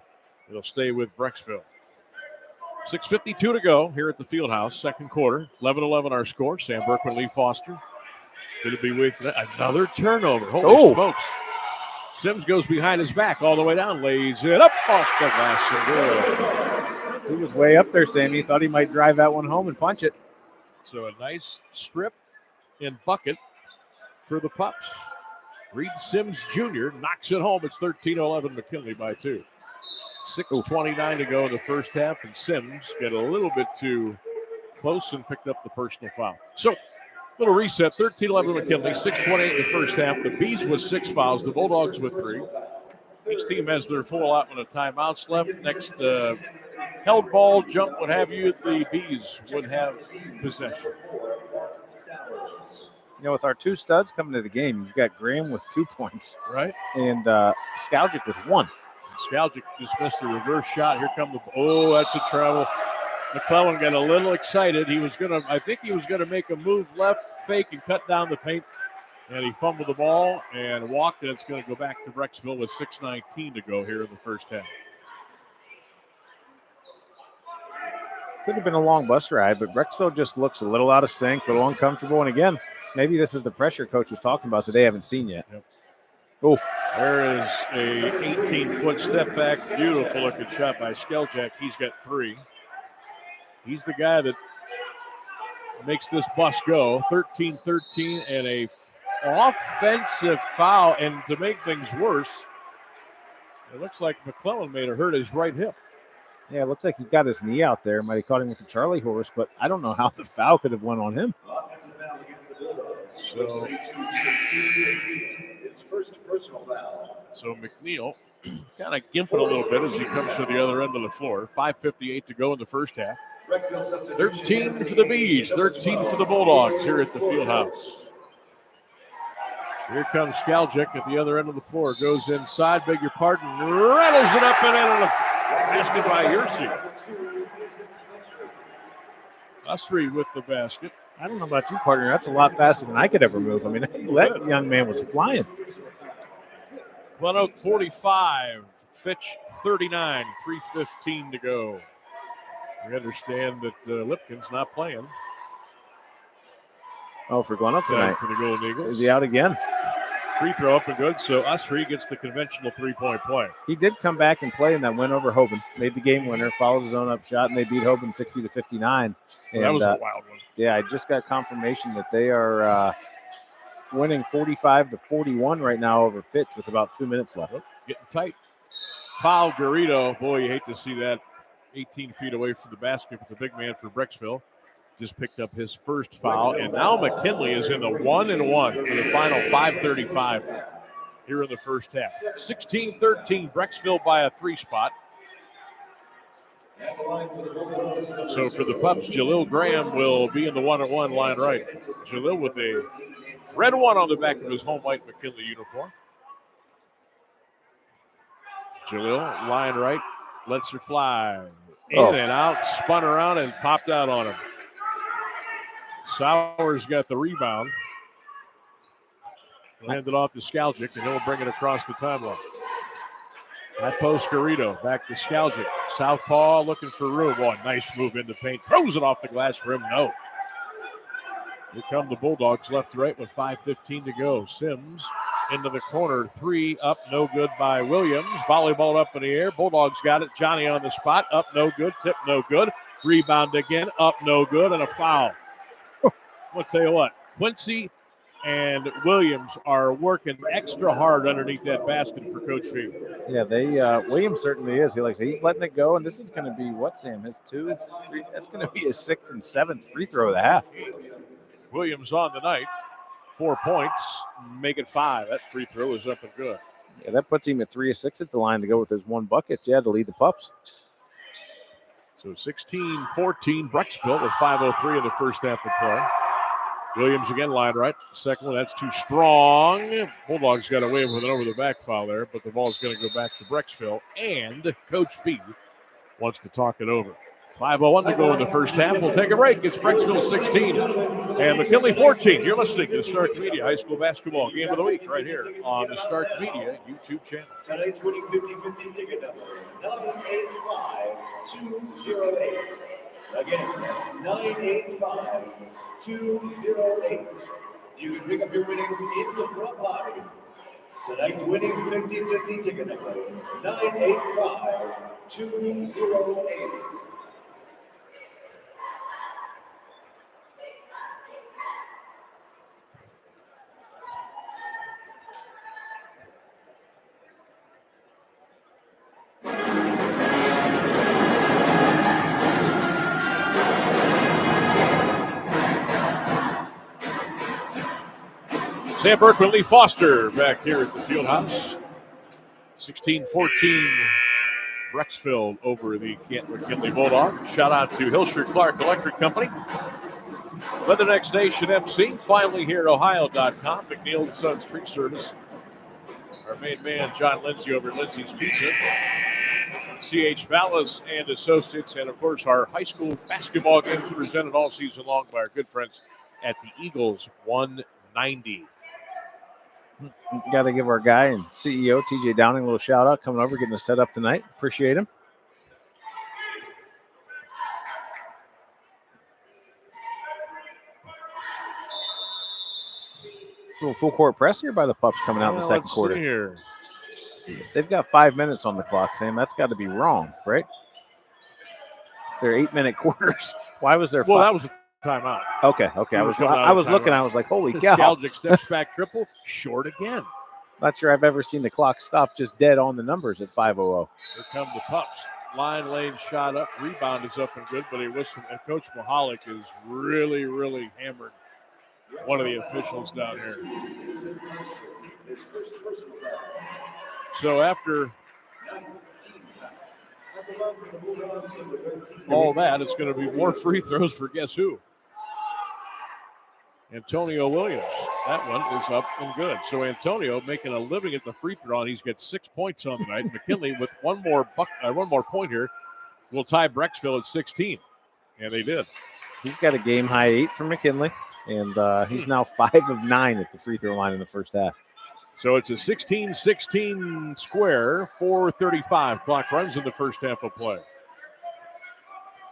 Speaker 1: it'll stay with Brecksville. 6:52 to go here at the Fieldhouse, second quarter. 11-11 our score. Sam Bourquin, Lee Foster. Going to be with another turnover. Holy smokes. Sims goes behind his back all the way down, lays it up off the glass and good.
Speaker 2: He was way up there, Sam. He thought he might drive that one home and punch it.
Speaker 1: So a nice strip and bucket for the Pups. Reed Sims Jr. knocks it home. It's 13-11 McKinley by 2. 6:29 to go in the first half, and Sims got a little bit too close and picked up the personal foul. So, little reset, 13-11 McKinley, 6:28 in the first half. The Bees with 6 fouls, the Bulldogs with 3. Each team has their full allotment of timeouts left. Next, held ball, jump, what have you, the Bees would have possession.
Speaker 2: You know, with our 2 studs coming to the game, you've got Graham with 2 points.
Speaker 1: Right.
Speaker 2: And Skaljic with 1.
Speaker 1: Skaljic just missed a reverse shot. Here come that's a travel. McClellan got a little excited. I think he was gonna make a move left, fake, and cut down the paint. And he fumbled the ball and walked, and it's gonna go back to Brecksville with 6:19 to go here in the first half.
Speaker 2: Could have been a long bus ride, but Brecksville just looks a little out of sync, a little uncomfortable. And again, maybe this is the pressure coach was talking about that they haven't seen yet.
Speaker 1: Yep.
Speaker 2: Oh,
Speaker 1: there is a 18-foot step back. Beautiful looking shot by Skaljic. He's got 3. He's the guy that makes this bus go. 13-13 and a offensive foul. And to make things worse, it looks like McClellan may have hurt his right hip.
Speaker 2: Yeah, it looks like he got his knee out there. Might have caught him with the Charlie horse, but I don't know how the foul could have went on him.
Speaker 1: So,
Speaker 3: his first personal foul.
Speaker 1: So McNeill kind of gimping a little bit as he comes to the other end of the floor. 5:58 to go in the first half. 13 for the Bees, 13 for the Bulldogs here at the Fieldhouse. Here comes Skaljic at the other end of the floor. Goes inside, beg your pardon, rattles it up and in on a basket by Yersi. Usry with the basket.
Speaker 2: I don't know about you, partner. That's a lot faster than I could ever move. I mean, that young man was flying.
Speaker 1: Glen Oak 45, Fitch 39, 3:15 to go. We understand that Lipkin's not playing.
Speaker 2: Oh, for Glen Oak tonight.
Speaker 1: For the Golden Eagles.
Speaker 2: Is he out again?
Speaker 1: free throw up and good. So Usry gets the conventional 3-point play.
Speaker 2: He did come back and play in that win over Hoban. Made the game winner, followed his own up shot, and they beat Hoban 60-59. And,
Speaker 1: that was a wild one.
Speaker 2: Yeah, I just got confirmation that they are winning 45-41 right now over Fitz with about 2 minutes left.
Speaker 1: Getting tight. Foul Garrido. Boy, you hate to see that. 18 feet away from the basket with the big man for Brecksville. Just picked up his first foul. And now McKinley is in the 1-1 for the final 5:35 here in the first half. 16-13, Brecksville by a 3 spot. So for the Pups, Jalil Graham will be in the 1-1 line right. Jalil with a red 1 on the back of his home white McKinley uniform. Jalil, line right, lets her fly. In and out, spun around and popped out on him. Sowers got the rebound. He'll hand it off to Skaljic, and he'll bring it across the timeline. High post Garrido, back to Skaljic. Southpaw looking for room. Oh, nice move into paint. Throws it off the glass rim. No. Here come the Bulldogs left to right with 5:15 to go. Sims into the corner. 3 up, no good by Williams. Volleyball up in the air. Bulldogs got it. Johnny on the spot. Up, no good. Tip, no good. Rebound again. Up, no good. And a foul. I'll tell you what. Quincy and Williams are working extra hard underneath that basket for Coach Fee.
Speaker 2: Yeah, Williams certainly is. He's letting it go, and this is going to be what, Sam? His 2, 3. That's going to be his 6th and 7th free throw of the half.
Speaker 1: Williams on the night, 4 points, make it 5. That free throw is up and good.
Speaker 2: Yeah, that puts him at 3 of 6 at the line to go with his 1 bucket. Yeah, to lead the Pups.
Speaker 1: So 16-14, Brecksville with 5:03 in the first half of play. Williams again, line right. Second one, that's too strong. Bulldogs got away with an over-the-back foul there, but the ball's going to go back to Brecksville, and Coach Fee wants to talk it over. 5:01 to go in the first half. We'll take a break. It's Brecksville 16 and McKinley 14. You're listening to Stark Media High School Basketball Game of the Week right here on the Stark Media YouTube channel.
Speaker 3: Tonight's winning 50-50 ticket number, 985-208. Again, that's 985-208. You can pick up your winnings in the front lobby. Tonight's winning 50-50 ticket number, 985-208.
Speaker 1: Sam Bourquin, Lee Foster back here at the field house. 16-14, Brecksville over the Canton McKinley Bulldogs. Shout out to Hilscher-Clarke Electric Company. LeatherNecks Nation MC, finally here at Ohio.com. McNeill and Sons Tree Service. Our main man, John Lindsay over at Lindseys Pizza. Vallos and Associates, and of course our high school basketball games presented all season long by our good friends at the Eagles 190.
Speaker 2: Got to give our guy and CEO, TJ Downing, a little shout out coming over, getting us set up tonight. Appreciate him. A little full court press here by the Pups coming out in the second quarter.
Speaker 1: Here.
Speaker 2: They've got 5 minutes on the clock, Sam. That's got to be wrong, right? They're 8-minute quarters. Why was there 5?
Speaker 1: Well, that was a timeout.
Speaker 2: Okay. I was looking. I was like, holy cow.
Speaker 1: Skaljic steps back triple, short again.
Speaker 2: Not sure I've ever seen the clock stop just dead on the numbers at 5:00.
Speaker 1: Here come the Pups. Line lane shot up. Rebound is up and good, but he whistled. And Coach Mahalik is really, really hammered one of the officials down here. So after all that, it's going to be more free throws for guess who? Antonio Williams. That one is up and good. So Antonio making a living at the free throw, and he's got 6 points on the night. McKinley with one more point here will tie Brecksville at 16, and they did.
Speaker 2: He's got a game high 8 for McKinley, and he's now 5 of 9 at the free throw line in the first half.
Speaker 1: So it's a 16-16 square, 4:35. Clock runs in the first half of play.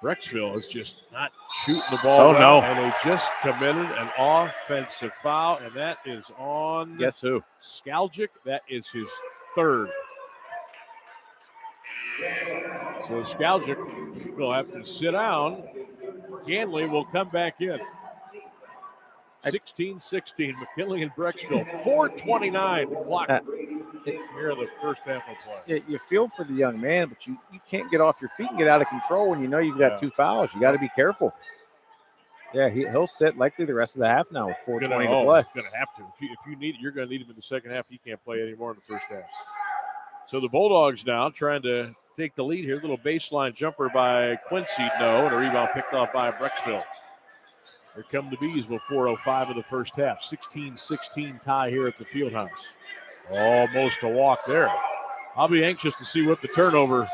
Speaker 1: Brecksville is just not shooting the ball.
Speaker 2: Oh, no.
Speaker 1: And they just committed an offensive foul, and that is on.
Speaker 2: Guess who?
Speaker 1: Skaljic. That is his third. So Skaljic will have to sit down. Ganley will come back in. 16-16, McKinley and Brecksville. 4:29 the clock here in the first half of play.
Speaker 2: You feel for the young man, but you can't get off your feet and get out of control when you know you've got 2 fouls. You got to be careful. Yeah, he'll sit likely the rest of the half now with 4:20 to play.
Speaker 1: Going to have to. If you need it, you're going to need him in the second half. He can't play anymore in the first half. So the Bulldogs now trying to take the lead here. Little baseline jumper by Quincy, no, and a rebound picked off by Brecksville. Here come the Bees with 4:05 of the first half. 16-16 tie here at the Fieldhouse. Almost a walk there. I'll be anxious to see what the turnover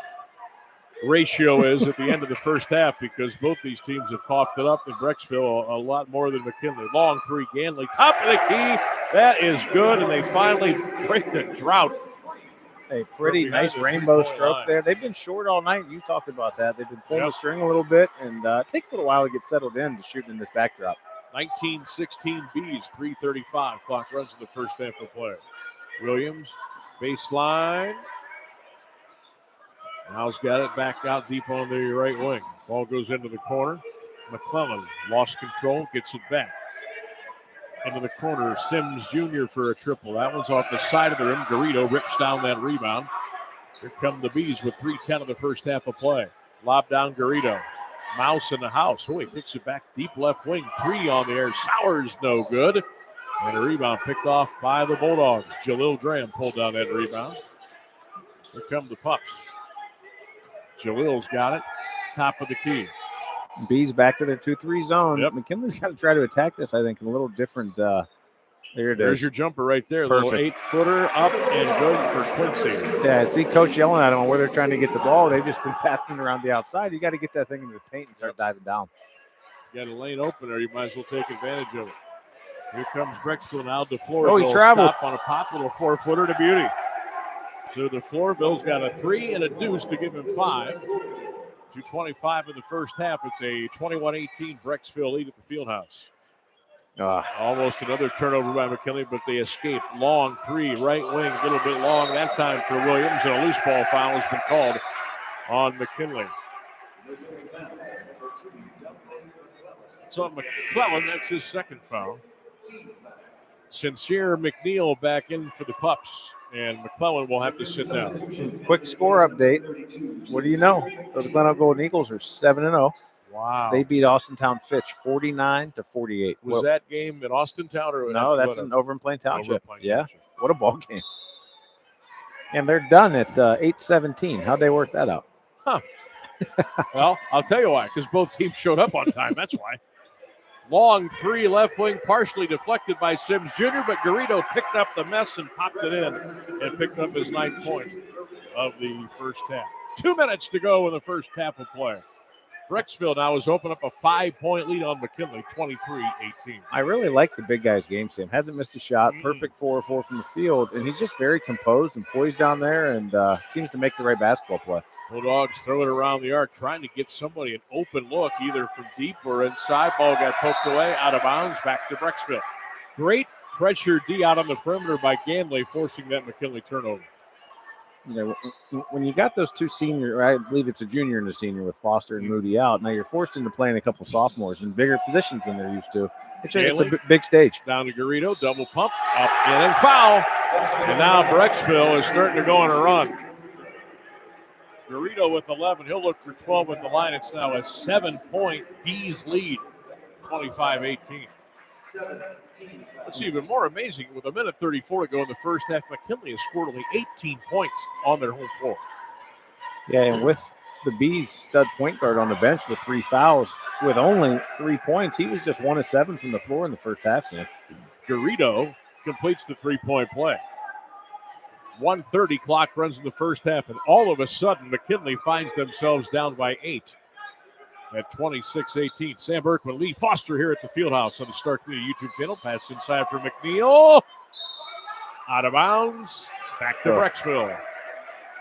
Speaker 1: ratio is at the end of the first half because both these teams have coughed it up in Brecksville a lot more than McKinley. Long three, Ganley, top of the key. That is good, and they finally break the drought.
Speaker 2: A pretty nice rainbow stroke there. They've been short all night. You talked about that. They've been pulling the string a little bit, and it takes a little while to get settled in to shooting in this backdrop.
Speaker 1: 19-16 Bees, 3:35. Clock runs in the first half of play. Williams, baseline. Now's got it back out deep on the right wing. Ball goes into the corner. McClellan lost control, gets it back. Into the corner, Sims Jr. for a triple. That one's off the side of the rim. Garrido rips down that rebound. Here come the Bees with 3:10 of the first half of play. Lob down Garrido. Mouse in the house. Oh, he kicks it back deep left wing. 3 on the air. Sowers no good. And a rebound picked off by the Bulldogs. Jalil Graham pulled down that rebound. Here come the Pups. Jalil's got it. Top of the key.
Speaker 2: Bees back to their 2-3 zone.
Speaker 1: Yep.
Speaker 2: McKinley's got to try to attack this, I think, in a little different. There it
Speaker 1: There's
Speaker 2: is.
Speaker 1: your jumper right there.
Speaker 2: Perfect.
Speaker 1: Little 8-footer up and good for Quincy.
Speaker 2: Yeah, I see Coach yelling at them on where they're trying to get the ball. They've just been passing around the outside. You got to get that thing into the paint and start diving down.
Speaker 1: You got a lane opener. You might as well take advantage of it. Here comes Brecksville now. DeFleur.
Speaker 2: Oh, he traveled.
Speaker 1: Stop on a pop, little 4-footer to beauty. So DeFleurville's got a 3 and a deuce to give him 5. 2:25 in the first half. It's a 21-18 Brecksville lead at the Fieldhouse. Almost another turnover by McKinley, but they escape. Long 3, right wing, a little bit long that time for Williams, and a loose ball foul has been called on McKinley. So McClellan, that's his second foul. Sincere McNeill back in for the Pups, and McClellan will have to sit down.
Speaker 2: Quick score update. What do you know? Those Glen Golden Eagles are 7-0.
Speaker 1: Wow.
Speaker 2: They beat Austintown Fitch 49-48.
Speaker 1: Was that game in Austintown or
Speaker 2: no? That's over in Plain Township.
Speaker 1: Yeah.
Speaker 2: Township. What a ball game. And they're done at 8:17. How'd they work that out?
Speaker 1: Huh. Well, I'll tell you why, because both teams showed up on time. That's why. Long 3 left wing, partially deflected by Sims Jr., but Garrido picked up the mess and popped it in and picked up his 9th point of the first half. 2 minutes to go in the first half of play. Brecksville now has opened up a 5-point lead on McKinley, 23-18.
Speaker 2: I really like the big guy's game, Sam. Hasn't missed a shot. Perfect 4-4 from the field, and he's just very composed and poised down there and seems to make the right basketball play.
Speaker 1: Bulldogs throw it around the arc, trying to get somebody an open look, either from deep or inside. Ball got poked away, out of bounds, back to Brecksville. Great pressure D out on the perimeter by Ganley, forcing that McKinley turnover.
Speaker 2: You know, when you got those two senior, I believe it's a junior and a senior with Foster and Moody out, now you're forced into playing a couple sophomores in bigger positions than they're used to. It's a big stage.
Speaker 1: Down to Garrido, double pump, up, in, and foul. And now Brecksville is starting to go on a run. Garrido with 11. He'll look for 12 at the line. It's now a 7-point Bees lead, 25-18. What's even more amazing, with 1:34 to go in the first half, McKinley has scored only 18 points on their home floor.
Speaker 2: Yeah, and with the Bees stud point guard on the bench with 3 fouls, with only 3 points, he was just 1 of 7 from the floor in the first half, Sam.
Speaker 1: Garrido completes the 3-point play. 1:30 clock runs in the first half, and all of a sudden, McKinley finds themselves down by 8 at 26-18. Sam Bourquin, Lee Foster here at the Fieldhouse on the Star Community YouTube channel. Pass inside for McNeill. Out of bounds. Back to Brecksville.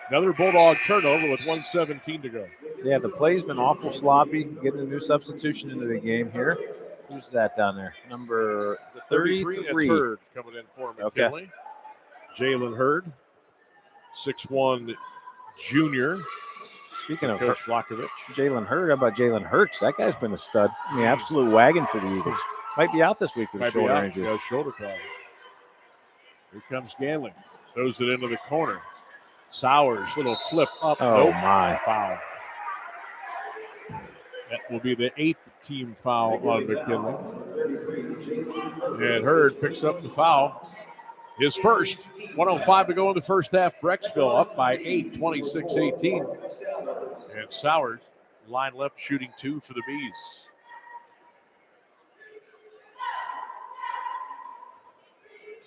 Speaker 1: Another Bulldog turnover with 1:17 to go.
Speaker 2: Yeah, the play's been awful sloppy. Getting a new substitution into the game here. Who's that down there? Number 33.
Speaker 1: It's Hurd coming in for McKinley. Okay. Jalen Hurd, 6'1" junior.
Speaker 2: Speaking of
Speaker 1: Coach Vlahovic.
Speaker 2: Jalen Hurd, how about Jalen Hurts? That guy's been a stud. I mean, absolute wagon for the Eagles. Might be out this week with a shoulder injury.
Speaker 1: Yeah, shoulder problem. Here comes Ganley. Throws it into the corner. Sowers, little flip up.
Speaker 2: Oh, my.
Speaker 1: Foul. That will be the 8th team foul on McKinley. And Hurd picks up the foul. His first. 1:05 to go in the first half. Brecksville up by 8, 26-18. And Sowers, line left, shooting 2 for the Bees.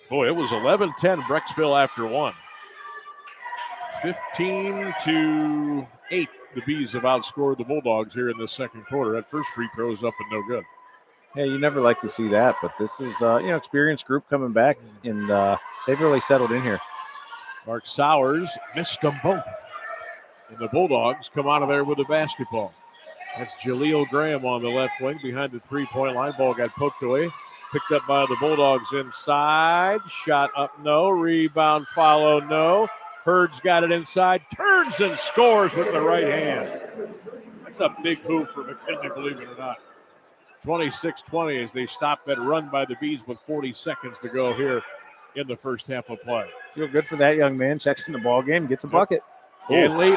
Speaker 1: Boy, it was 11-10 Brecksville after 1. 15-8. The Bees have outscored the Bulldogs here in the second quarter. That first free throw is up and no good.
Speaker 2: Yeah, you never like to see that, but this is experienced group coming back, and they've really settled in here.
Speaker 1: Mark Sowers missed them both. And the Bulldogs come out of there with a basketball. That's Jaleel Graham on the left wing behind the three-point line. Ball got poked away. Picked up by the Bulldogs inside. Shot up, no. Rebound, follow, no. Hurd's got it inside. Turns and scores with the right hand. That's a big hoop for McKinley, believe it or not. 26-20 as they stop that run by the Bees with 40 seconds to go here in the first half of play.
Speaker 2: Feel good for that young man. Checks in the ball game, gets a bucket.
Speaker 1: Ganley,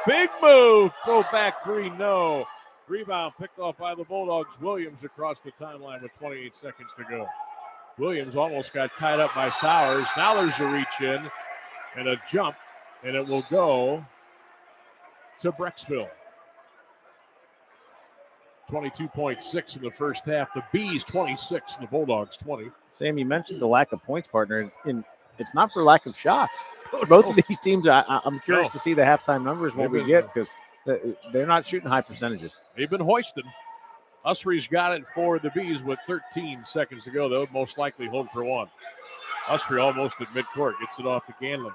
Speaker 1: big move. Go back 3, no. Rebound picked off by the Bulldogs. Williams across the timeline with 28 seconds to go. Williams almost got tied up by Sowers. Now there's a reach in and a jump, and it will go to Brecksville. 22.6 in the first half. The Bees 26 and the Bulldogs 20.
Speaker 2: Sam, you mentioned the lack of points, partner, and it's not for lack of shots. Both of these teams, I'm curious to see the halftime numbers when we get, because they're not shooting high percentages.
Speaker 1: They've been hoisted. Usry's got it for the Bees with 13 seconds to go. They'll most likely hold for 1. Usry almost at midcourt. Gets it off to Ganley.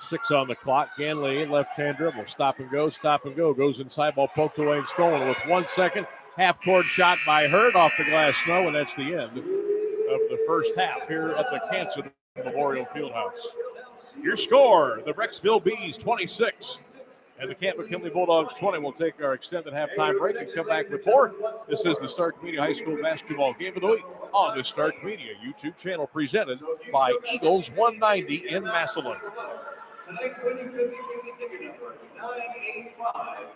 Speaker 1: 6 on the clock. Ganley, left-hand dribble. Stop and go. Goes inside. Ball poked away and stolen with 1 second. Half-court shot by Hurd off the glass snow, and that's the end of the first half here at the Canton Memorial Fieldhouse. Your score, the Brecksville Bees 26 and the Canton McKinley Bulldogs 20. We'll take our extended halftime break and come back with more. This is the Stark Media High School Basketball Game of the Week on the Stark Media YouTube channel, presented by Eagles 190 in Massillon.
Speaker 3: Tonight's winning 50-50 ticket number 985.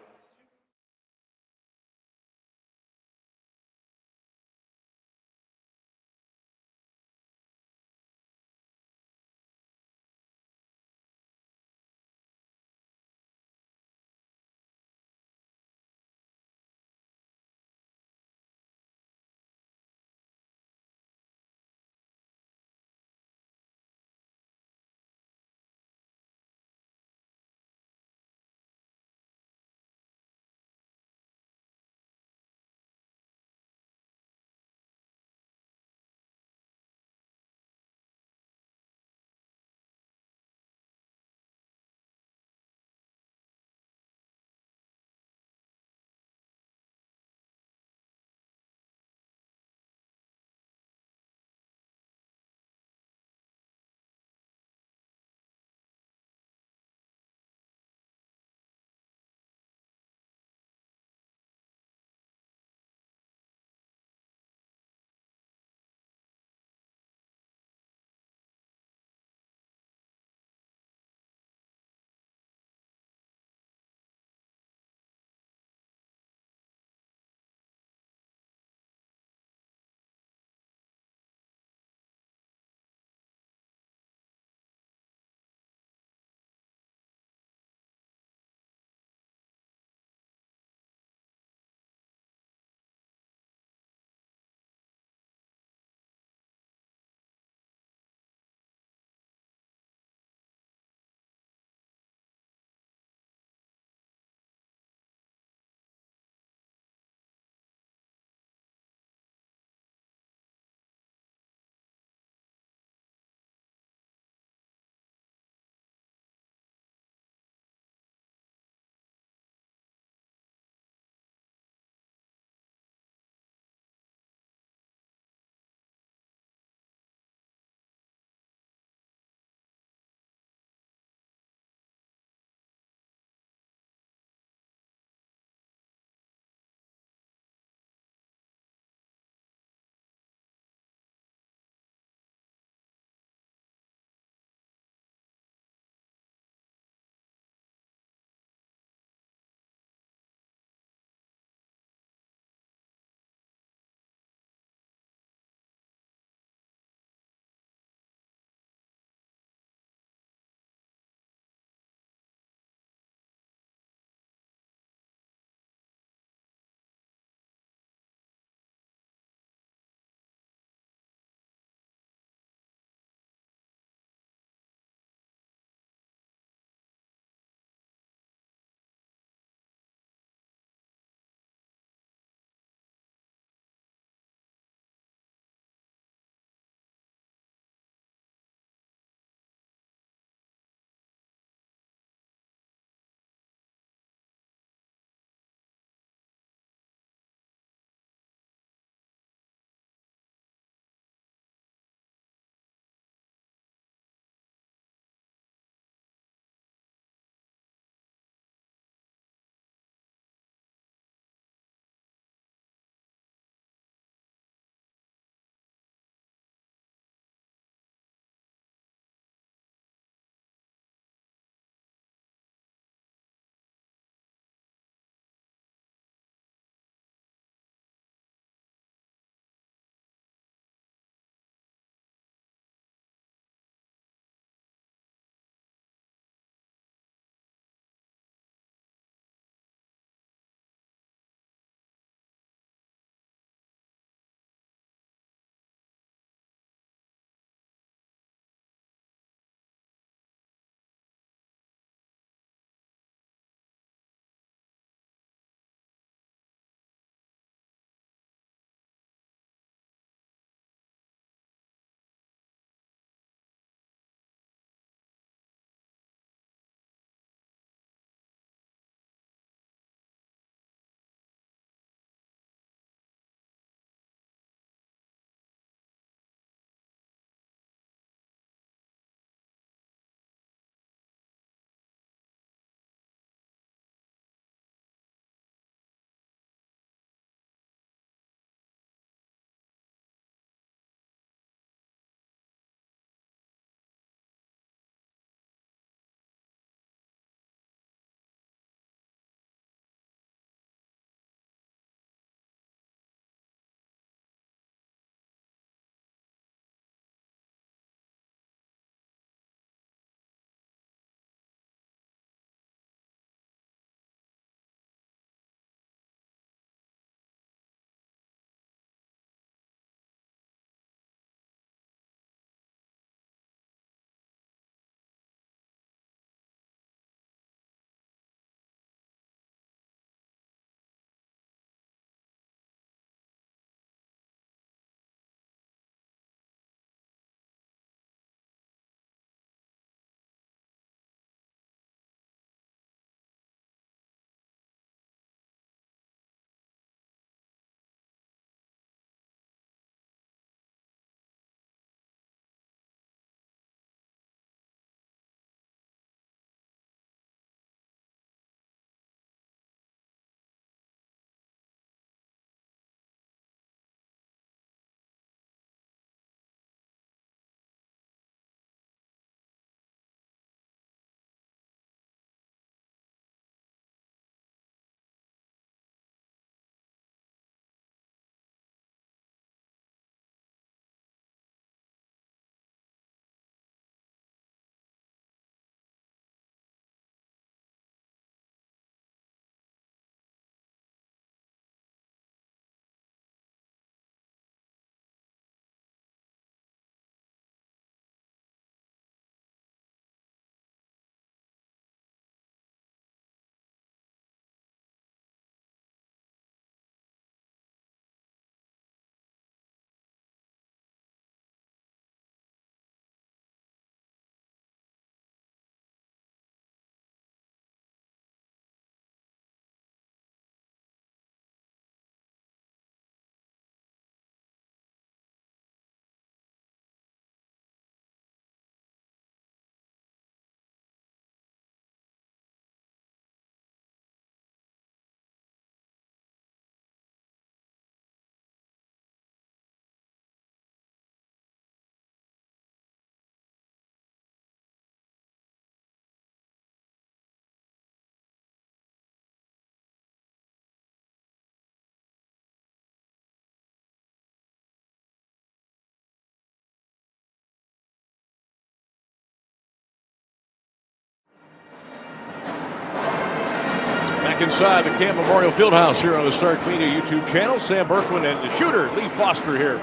Speaker 1: back inside the Camp Memorial Fieldhouse here on the Stark Media YouTube channel. Sam Bourquin and the shooter, Lee Foster, here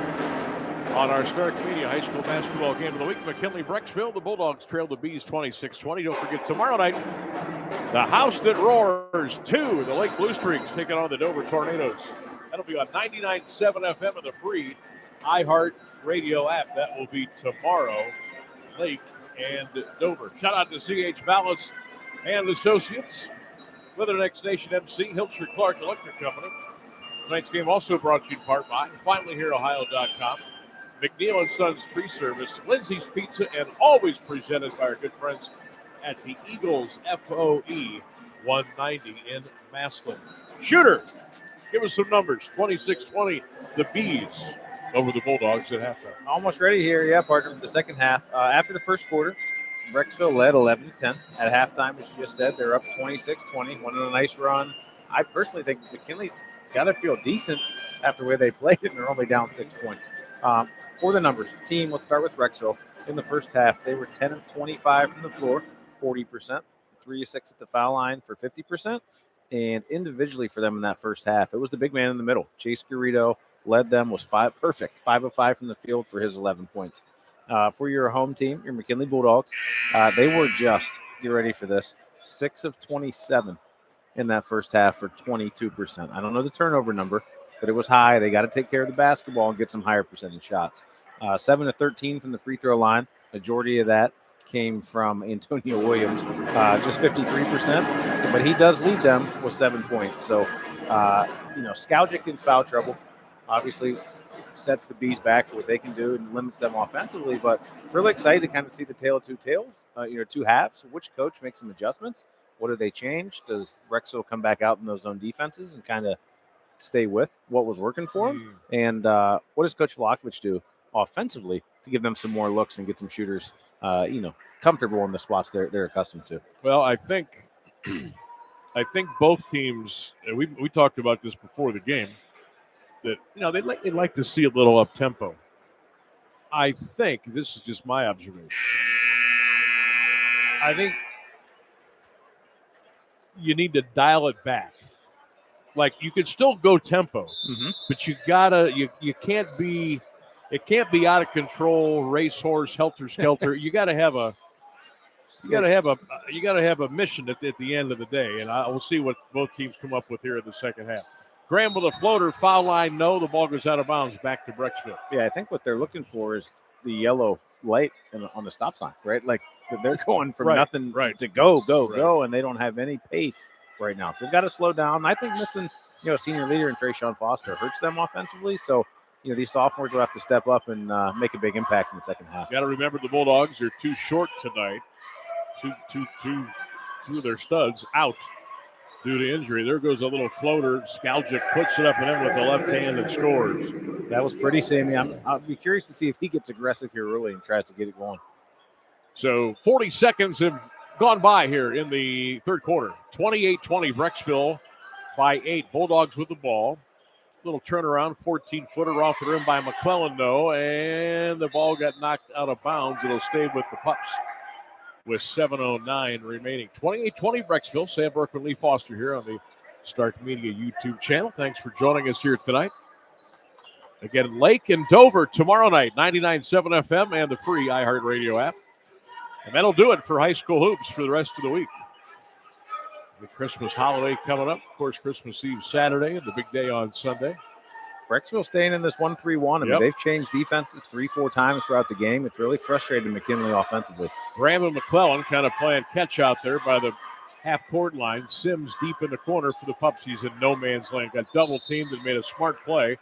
Speaker 1: on our Stark Media High School Basketball Game of the Week. McKinley, Brecksville, the Bulldogs trail the Bees 26-20. Don't forget, tomorrow night, the House That Roars 2, the Lake Blue Streaks taking on the Dover Tornadoes. That'll be on 99.7 FM and the free iHeart Radio app. That will be tomorrow, Lake and Dover. Shout out to CH Vallos and Associates, LeatherNecks Nation MC, Hilscher-Clarke Electric Co. Tonight's game also brought to you in part by FinallyHereOhio.com, McNeill and Sons Tree Service, Lindseys Pizza, and always presented by our good friends at the Eagles FOE 190 in Maslin. Shooter, give us some numbers. 26-20, the Bees over the Bulldogs at halftime.
Speaker 2: Almost ready here, yeah, partner, for the second half. After the first quarter, Brecksville led 11-10. At halftime, as you just said, they're up 26-20, went on a nice run. I personally think McKinley's got to feel decent after where they played, and they're only down 6 points. For the numbers, team, let's start with Brecksville. In the first half, they were 10 of 25 from the floor, 40%, 3 of 6 at the foul line for 50%. And individually for them in that first half, it was the big man in the middle. Chase Garrido led them, was 5 of 5 from the field for his 11 points. For your home team, your McKinley Bulldogs, they were just, get ready for this, 6 of 27 in that first half for 22%. I don't know the turnover number, but it was high. They got to take care of the basketball and get some higher percentage shots. 7 of 13 from the free throw line. Majority of that came from Antonio Williams, just 53%. But he does lead them with 7 points. So, Skowjic in foul trouble. Obviously, sets the Bees back for what they can do and limits them offensively. But really excited to kind of see the tale of two halves. Which coach makes some adjustments? What do they change? Does Brecksville come back out in those zone defenses and kind of stay with what was working for them? And what does Coach Vlahovic do offensively to give them some more looks and get some shooters, comfortable in the spots they're accustomed to?
Speaker 1: Well, I think both teams, and we talked about this before the game, that they'd like to see a little up tempo. I think this is just my observation. I think you need to dial it back. Like, you can still go tempo, but you can't be out of control, racehorse, helter skelter. You got to have a mission at the end of the day, and we'll see what both teams come up with here in the second half. Graham with a floater, foul line, no. The ball goes out of bounds, back to Brecksville.
Speaker 2: Yeah, I think what they're looking for is the yellow light on the stop sign, right? Like, they're going from nothing to go, and they don't have any pace right now. So they've got to slow down. I think missing, senior leader in Trayshawn Foster hurts them offensively. So, these sophomores will have to step up and make a big impact in the second half.
Speaker 1: Got to remember the Bulldogs are too short tonight. Two of their studs out due to injury. There goes a little floater. Skowjic puts it up and in with the left hand and scores.
Speaker 2: That was pretty, Sammy. I'll be curious to see if he gets aggressive here early and tries to get it going.
Speaker 1: So 40 seconds have gone by here in the third quarter. 28-20, Brecksville by 8. Bulldogs with the ball. Little turnaround, 14-footer off the rim by McClellan, though, and the ball got knocked out of bounds. It'll stay with the Pups with 7:09 remaining. 28-20, Brecksville. Sam Bourquin, Lee Foster here on the Stark Media YouTube channel. Thanks for joining us here tonight. Again, Lake and Dover tomorrow night, 99.7 FM and the free iHeart Radio app. And that'll do it for high school hoops for the rest of the week. The Christmas holiday coming up. Of course, Christmas Eve Saturday and the big day on Sunday.
Speaker 2: Brecksville staying in this 1-3-1. I mean, they've changed defenses 3-4 times throughout the game. It's really frustrated McKinley offensively.
Speaker 1: Graham and McClellan kind of playing catch out there by the half-court line. Sims deep in the corner for the Pups. He's in no man's land. Got double teamed and made a smart play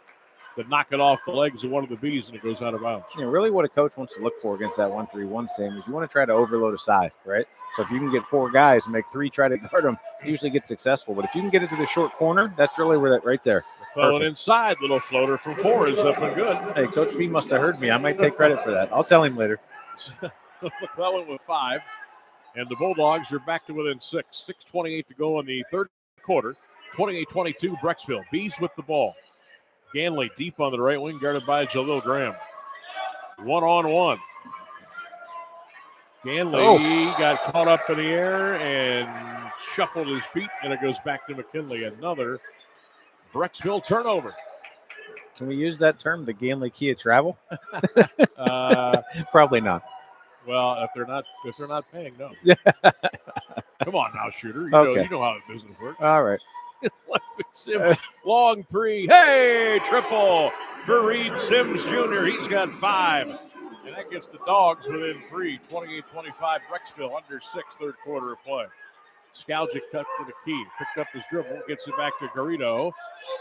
Speaker 1: to knock it off the legs of one of the Bees, and it goes out of bounds.
Speaker 2: Really what a coach wants to look for against that 1-3-1, Sam, is you want to try to overload a side, right? So if you can get 4 guys and make 3 try to guard them, you usually get successful. But if you can get it to the short corner, that's really where that right there.
Speaker 1: McClellan inside, little floater from 4 is up and good.
Speaker 2: Hey, Coach B must have heard me. I might take credit for that. I'll tell him later.
Speaker 1: McClellan with 5, and the Bulldogs are back to within 6. 6:28 to go in the third quarter. 28-22, Brecksville. Bees with the ball. Ganley deep on the right wing, guarded by Jalil Graham. 1-on-1. Ganley got caught up in the air, and shuffled his feet, and it goes back to McKinley. Another Brecksville turnover.
Speaker 2: Can we use that term, the Ganley Key of travel? Probably not.
Speaker 1: Well, if they're not paying, no. Come on now, shooter. You know how the business works.
Speaker 2: All right.
Speaker 1: Long three. Hey, triple for Reed Sims Jr. He's got 5. And that gets the Dogs within 3. 28-25. Brecksville under 6, third quarter of play. Skowjic cut for the key. Picked up his dribble. Gets it back to Garrido.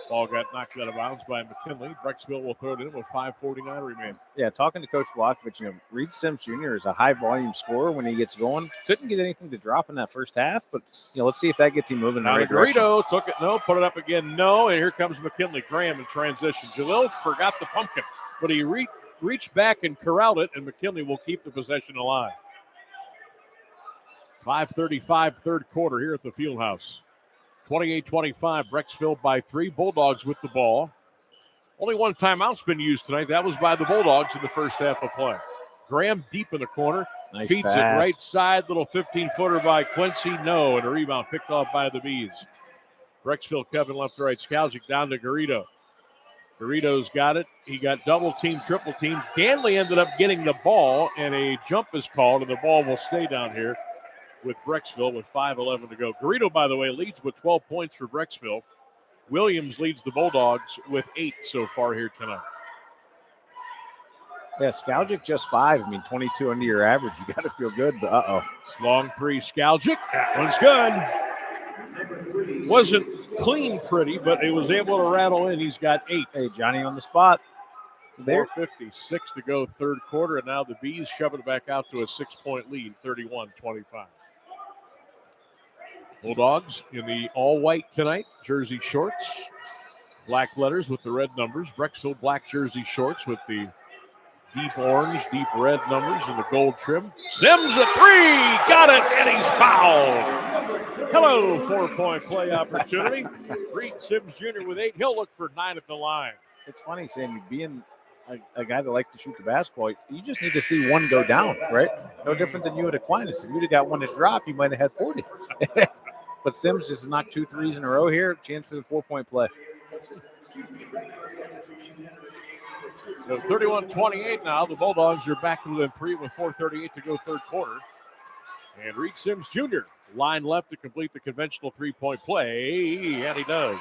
Speaker 1: Ball got knocked out of bounds by McKinley. Brecksville will throw it in with 5:49 remaining.
Speaker 2: Yeah, talking to Coach Vlahovic, Reed Sims Jr. is a high-volume scorer when he gets going. Couldn't get anything to drop in that first half, but let's see if that gets him moving in the right direction.
Speaker 1: Garrido took it, no. Put it up again, no. And here comes McKinley. Graham in transition. Jalil forgot the pumpkin, but he reached back and corralled it, and McKinley will keep the possession alive. 5:35 third quarter here at the Fieldhouse. 28-25, Brecksville by 3. Bulldogs with the ball. Only one timeout's been used tonight. That was by the Bulldogs in the first half of play. Graham deep in the corner.
Speaker 2: Nice
Speaker 1: feeds
Speaker 2: pass.
Speaker 1: it right side. Little 15-footer by Quincy. No, and a rebound picked off by the Bees. Brecksville, Kevin left to right. Skowjic down to Garrido. Garrido's got it. He got double team, triple team. Ganley ended up getting the ball, and a jump is called, and the ball will stay down here with Brecksville with 5:11 to go. Garrido, by the way, leads with 12 points for Brecksville. Williams leads the Bulldogs with 8 so far here tonight.
Speaker 2: Yeah, Skowjic just 5. 22 under your average. You got to feel good, but
Speaker 1: Long three, Skowjic. That one's good. Wasn't clean pretty, but it was able to rattle in. He's got 8.
Speaker 2: Hey, Johnny on the spot.
Speaker 1: 4:56 to go third quarter, and now the Bees shove it back out to a 6-point lead, 31-25. Bulldogs in the all-white tonight, jersey shorts, black letters with the red numbers. Brecksville black jersey shorts with the deep orange, deep red numbers and the gold trim. Sims a 3, got it, and he's fouled. Hello, 4-point play opportunity. Reed Sims Jr. with 8. He'll look for 9 at the line.
Speaker 2: It's funny, Sammy, being a guy that likes to shoot the basketball, you just need to see one go down, right? No different than you at Aquinas. If you'd have got one to drop, you might have had 40. But Sims just knocked 2 threes in a row here. Chance for the 4-point play.
Speaker 1: So 31-28 now. The Bulldogs are back within 3 with 4:38 to go third quarter. And Reed Sims Jr. line left to complete the conventional 3-point play, and he does.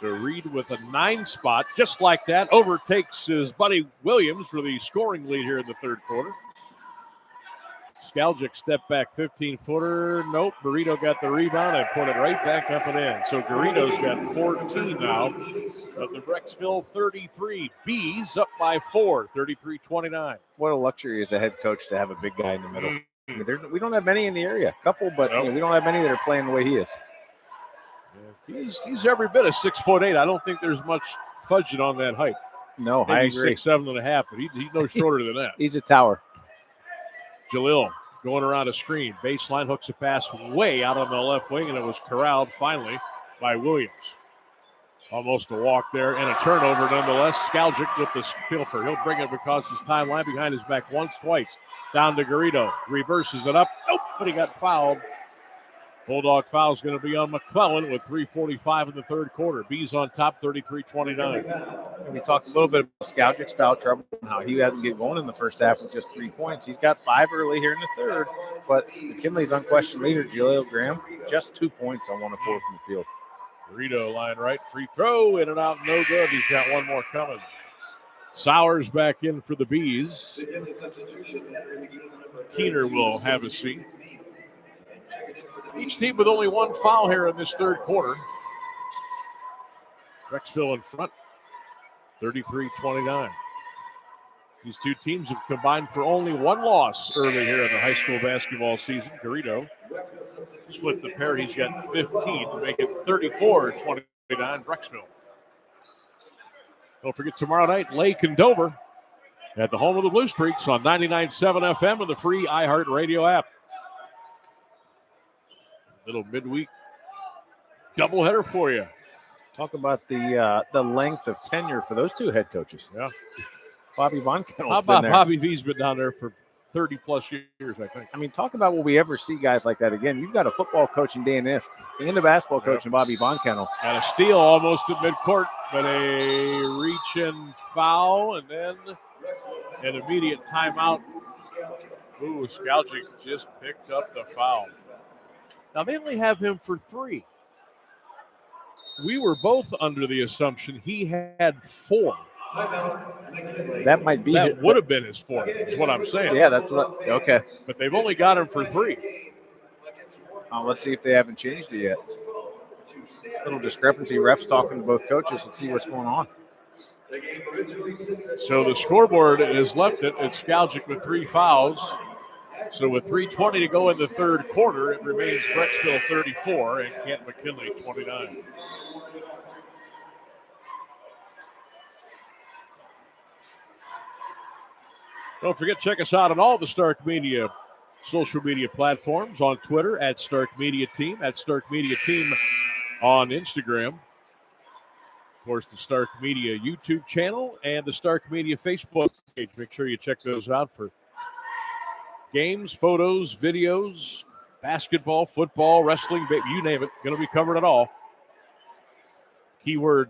Speaker 1: So Reed with a 9 spot, just like that, overtakes his buddy Williams for the scoring lead here in the third quarter. Skowjic step back 15-footer. Nope. Garrido got the rebound and put it right back up and in. So Garrido's got 14 now. But the Brecksville 33. Bees up by 4, 33-29.
Speaker 2: What a luxury as a head coach to have a big guy in the middle. We don't have many in the area. A couple, but we don't have many that are playing the way he is.
Speaker 1: Yeah, he's every bit of 6'8". I don't think there's much fudging on that height.
Speaker 2: No,
Speaker 1: maybe
Speaker 2: I agree.
Speaker 1: 6'7.5", but he's no shorter than that.
Speaker 2: He's a tower.
Speaker 1: Jalil going around a screen. Baseline hooks a pass way out on the left wing, and it was corralled finally by Williams. Almost a walk there and a turnover nonetheless. Skowjic with the pilfer. He'll bring it because his timeline behind his back once, twice. Down to Garrido. Reverses it up. Nope, but he got fouled. Bulldog foul is going to be on McClellan with 3:45 in the third quarter. Bees on top, 33-29.
Speaker 2: We talked a little bit about Skoujic's foul trouble and how he hadn't get going in the first half with just 3 points. He's got 5 early here in the third, but McKinley's unquestioned leader, Jaleel Graham, just 2 points on 1 of 4 from the field.
Speaker 1: Garrido line right, free throw, in and out, no good. He's got one more coming. Sowers back in for the Bees. Keener will have a seat. Each team with only 1 foul here in this third quarter. Brecksville in front, 33-29. These two teams have combined for only 1 loss early here in the high school basketball season. Garrido split the pair. He's got 15 to make it 34-29 Brecksville. Don't forget tomorrow night, Lake and Dover at the home of the Blue Streaks on 99.7 FM and the free iHeartRadio app. Little midweek doubleheader for you.
Speaker 2: Talk about the length of tenure for those 2 head coaches.
Speaker 1: Yeah.
Speaker 2: Bobby Von Kennel's
Speaker 1: How about
Speaker 2: been there.
Speaker 1: Bobby V's been down there for 30-plus years, I think.
Speaker 2: I mean, talk about will we ever see guys like that again? You've got a football coach in Dan Ift and a basketball coach in Bobby Von Kennel.
Speaker 1: Got a steal almost at midcourt, but a reach and foul, and then an immediate timeout. Ooh, Skaljic just picked up the foul. Now, they only have him for 3. We were both under the assumption he had 4.
Speaker 2: That might be
Speaker 1: That would have been his 4th, is what I'm saying.
Speaker 2: Yeah, that's what. Okay.
Speaker 1: But they've only got him for 3.
Speaker 2: Let's see if they haven't changed it yet. Little discrepancy. Refs talking to both coaches and see what's going on.
Speaker 1: So the scoreboard has left it. It's Skaljic with 3 fouls. So with 3:20 to go in the third quarter, it remains Brecksville 34 and Canton McKinley 29. Don't forget, check us out on all the Stark Media social media platforms, on Twitter at Stark Media Team, at Stark Media Team on Instagram. Of course, the Stark Media YouTube channel and the Stark Media Facebook page. Make sure you check those out for games, photos, videos, basketball, football, wrestling, you name it. Going to be covered at all. Keyword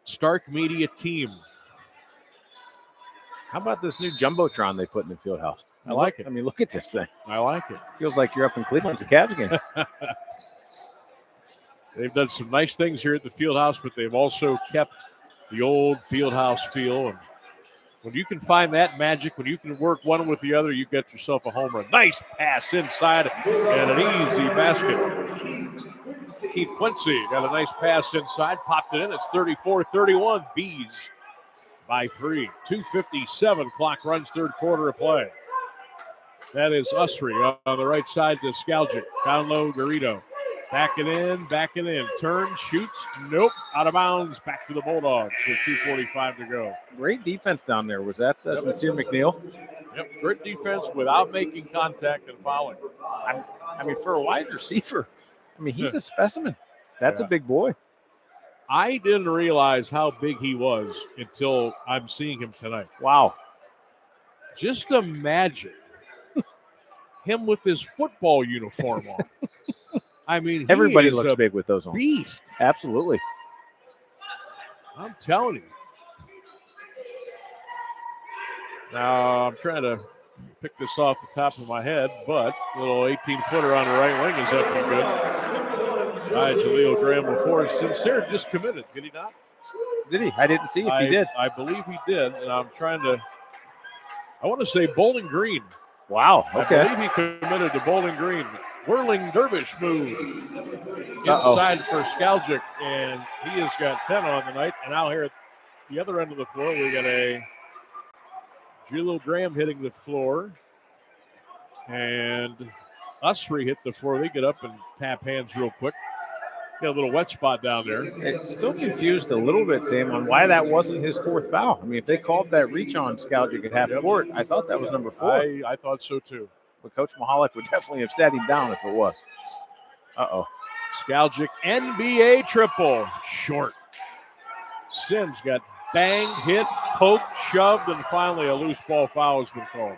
Speaker 1: Stark Media Team.
Speaker 2: How about this new Jumbotron they put in the field house?
Speaker 1: I like it.
Speaker 2: I mean, look at this thing.
Speaker 1: I like it.
Speaker 2: Feels like you're up in Cleveland with the Cavs again.
Speaker 1: They've done some nice things here at the field house, but they've also kept the old field house feel. And when you can find that magic, when you can work one with the other, you get yourself a home run. Nice pass inside and an easy basket. Keith Quincy got a nice pass inside, popped it in. It's 34-31. Bees by 3. 2:57. Clock runs third quarter of play. That is Usry on the right side to Skaljic. Down low, Garrido. Backing in. Turns, shoots. Nope. Out of bounds. Back to the Bulldogs with 2:45 to go.
Speaker 2: Great defense down there. Was that Sincere McNeill?
Speaker 1: Yep. Great defense without making contact and fouling.
Speaker 2: I mean, for a wide receiver, I mean, he's a specimen. That's a big boy.
Speaker 1: I didn't realize how big he was until I'm seeing him tonight.
Speaker 2: Wow.
Speaker 1: Just imagine him with his football uniform on. I mean,
Speaker 2: everybody looks big with those on.
Speaker 1: Beast.
Speaker 2: Absolutely.
Speaker 1: I'm telling you. Now, I'm trying to pick this off the top of my head, but a little 18-footer on the right wing is up and good. Jaleel Graham before. Sincere just committed, did he not?
Speaker 2: Did he? I didn't see if he did.
Speaker 1: I believe he did, and I'm trying to – I want to say Bowling Green.
Speaker 2: Wow, okay.
Speaker 1: I believe he committed to Bowling Green. Whirling dervish move inside for Skaljic, and he has got 10 on the night. And now here at the other end of the floor, we got a Jaleel Graham hitting the floor, and Usry hit the floor. They get up and tap hands real quick. Got a little wet spot down there.
Speaker 2: Still confused a little bit, Sam, on why that wasn't his 4th foul. I mean, if they called that reach on Skaljic at half court, I thought that was number 4.
Speaker 1: I thought so too.
Speaker 2: But Coach Mahalik would definitely have sat him down if it was.
Speaker 1: Skaljic NBA triple. Short. Sims got banged, hit, poked, shoved, and finally a loose ball foul has been called.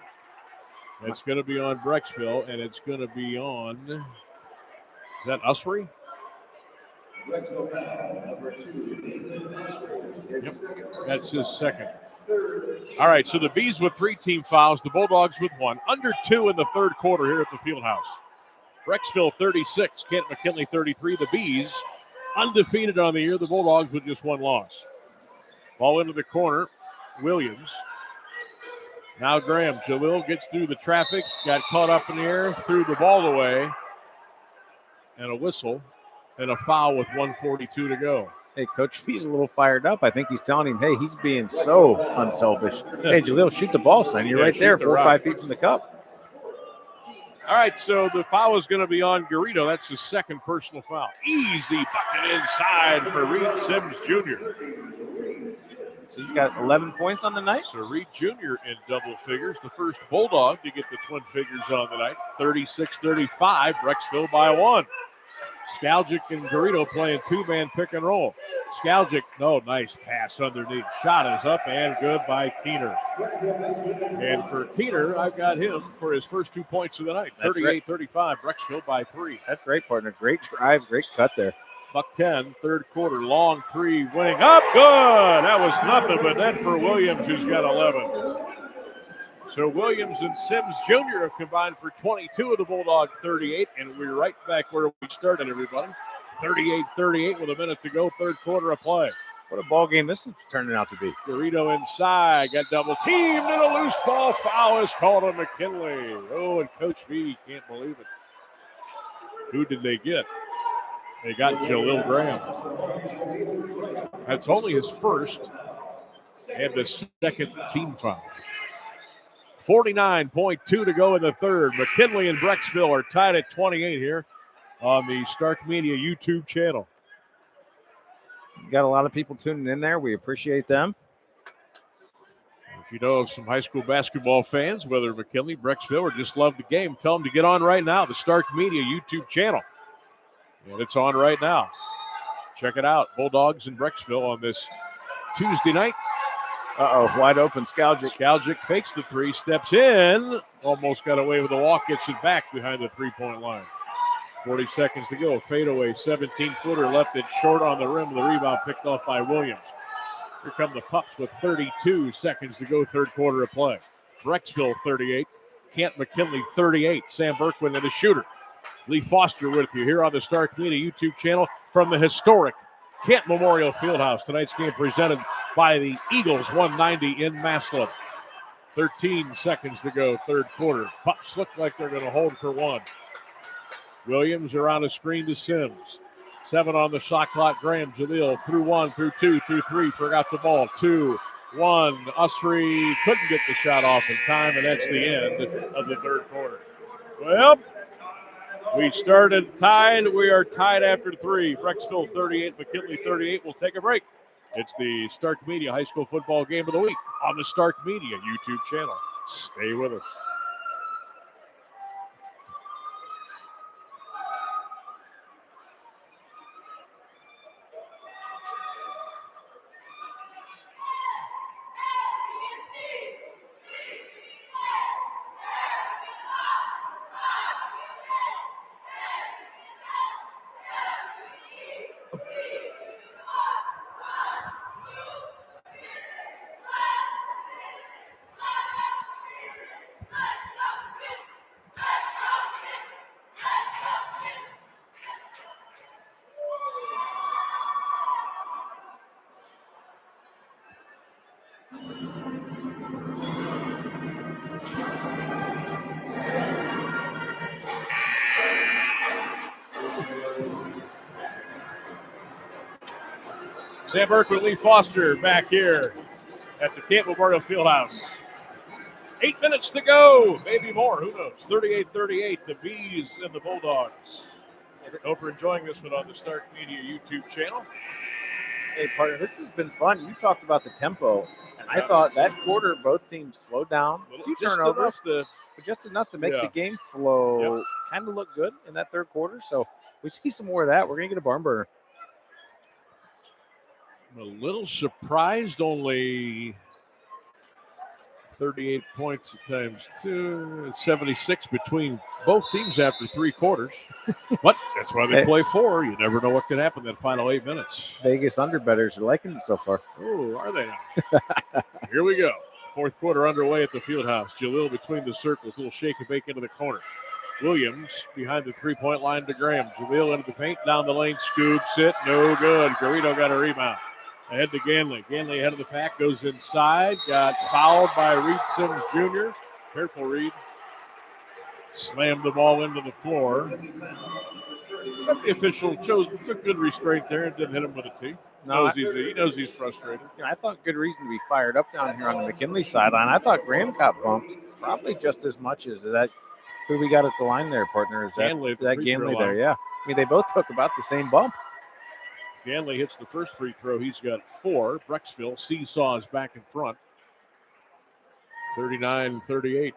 Speaker 1: It's going to be on Brecksville, and it's going to be on, is that Usry? Yep, that's his second. All right, so the Bees with 3 team fouls, the Bulldogs with 1. Under 2 in the third quarter here at the Fieldhouse. Brecksville 36, Canton McKinley 33. The Bees undefeated on the year, the Bulldogs with just 1 loss. Ball into the corner, Williams. Now Graham. Jalil gets through the traffic, got caught up in the air, threw the ball away, and a whistle and a foul with 1:42 to go.
Speaker 2: Hey, Coach V's a little fired up. I think he's telling him, hey, he's being so unselfish. Hey, Jalil, shoot the ball, son. You're right there, 4 or 5 feet from the cup.
Speaker 1: All right, so the foul is going to be on Garrido. That's his second personal foul. Easy bucket inside for Reed Sims Jr.
Speaker 2: So he's got 11 points on the night.
Speaker 1: So Reed Jr. in double figures, the first Bulldog to get the twin figures on the night. 36-35, Brecksville by 1. Skaljic and Garrido playing two-man pick and roll. Skaljic, no, nice pass underneath. Shot is up and good by Keener. And for Keener, I've got him for his first 2 points of the night. 38-35, Brecksville by 3.
Speaker 2: That's right, partner. Great drive, great cut there.
Speaker 1: Buck 10, third quarter, long three, winning up, good. That was nothing but net for Williams, who's got 11. So Williams and Sims Jr. have combined for 22 of the Bulldog 38, and we're right back where we started, everybody. 38-38 with a minute to go, third quarter of play.
Speaker 2: What a ball game this is turning out to be.
Speaker 1: Garrido inside, got double teamed, and a loose ball foul is called on McKinley. Oh, and Coach V can't believe it. Who did they get? They got Jalil Graham. That's only his first and the second team foul. 49.2 to go in the third. McKinley and Brecksville are tied at 28 here on the Stark Media YouTube channel.
Speaker 2: Got a lot of people tuning in there. We appreciate them.
Speaker 1: If you know of some high school basketball fans, whether McKinley, Brecksville, or just love the game, tell them to get on right now, the Stark Media YouTube channel. And it's on right now. Check it out. Bulldogs and Brecksville on this Tuesday night.
Speaker 2: Wide open.
Speaker 1: Skaljic fakes the three, steps in, almost got away with the walk, gets it back behind the three-point line. 40 seconds to go. Fadeaway, 17-footer, left it short on the rim. The rebound picked off by Williams. Here come the Pups with 32 seconds to go, third quarter of play. Brecksville 38, Canton McKinley 38. Sam Bourquin and the shooter. Lee Foster with you here on the Stark Media YouTube channel from the historic Kent Memorial Fieldhouse. Tonight's game presented by the Eagles 190 in Maslin. 13 seconds to go, third quarter. Pups look like they're going to hold for one. Williams around a screen to Sims. 7 on the shot clock. Graham, Jalil through 1, through 2, through 3. Forgot the ball. 2, 1. Usry couldn't get the shot off in time, and that's the end of the third quarter. Well, we started tied. We are tied after 3. Brecksville 38, McKinley 38. We'll take a break. It's the Stark Media High School Football Game of the Week on the Stark Media YouTube channel. Stay with us. Sam Bourquin, Lee Foster back here at the Kent Memorial Fieldhouse. 8 minutes to go, maybe more, who knows. 38-38, the Bees and the Bulldogs. Hope you're enjoying this one on the Stark Media YouTube channel.
Speaker 2: Hey, partner, this has been fun. You talked about the tempo, and I thought that quarter both teams slowed down. A few turnovers, but just enough to make the game flow kind of look good in that third quarter. So we see some more of that. We're going to get a barn burner.
Speaker 1: I'm a little surprised, only 38 points at times 2. It's 76 between both teams after 3 quarters. But that's why they play 4. You never know what could happen in that final 8 minutes.
Speaker 2: Vegas underbettors are liking it so far.
Speaker 1: Oh, are they now? Here we go. Fourth quarter underway at the Fieldhouse. Jalil between the circles. Little shake and bake into the corner. Williams behind the three-point line to Graham. Jalil into the paint, down the lane, scoops it. No good. Garrido got a rebound. Ahead to Ganley. Ganley ahead of the pack, goes inside. Got fouled by Reed Sims Jr. Careful, Reed. Slammed the ball into the floor. But the official took good restraint there and didn't hit him with a tee. He knows he's frustrated.
Speaker 2: I thought good reason to be fired up down here on the McKinley sideline. I thought Graham got bumped probably just as much as that. Who we got at the line there, partner? Is that Ganley there? Yeah. I mean, they both took about the same bump.
Speaker 1: Ganley hits the first free throw. He's got 4. Brecksville seesaws back in front. 39-38.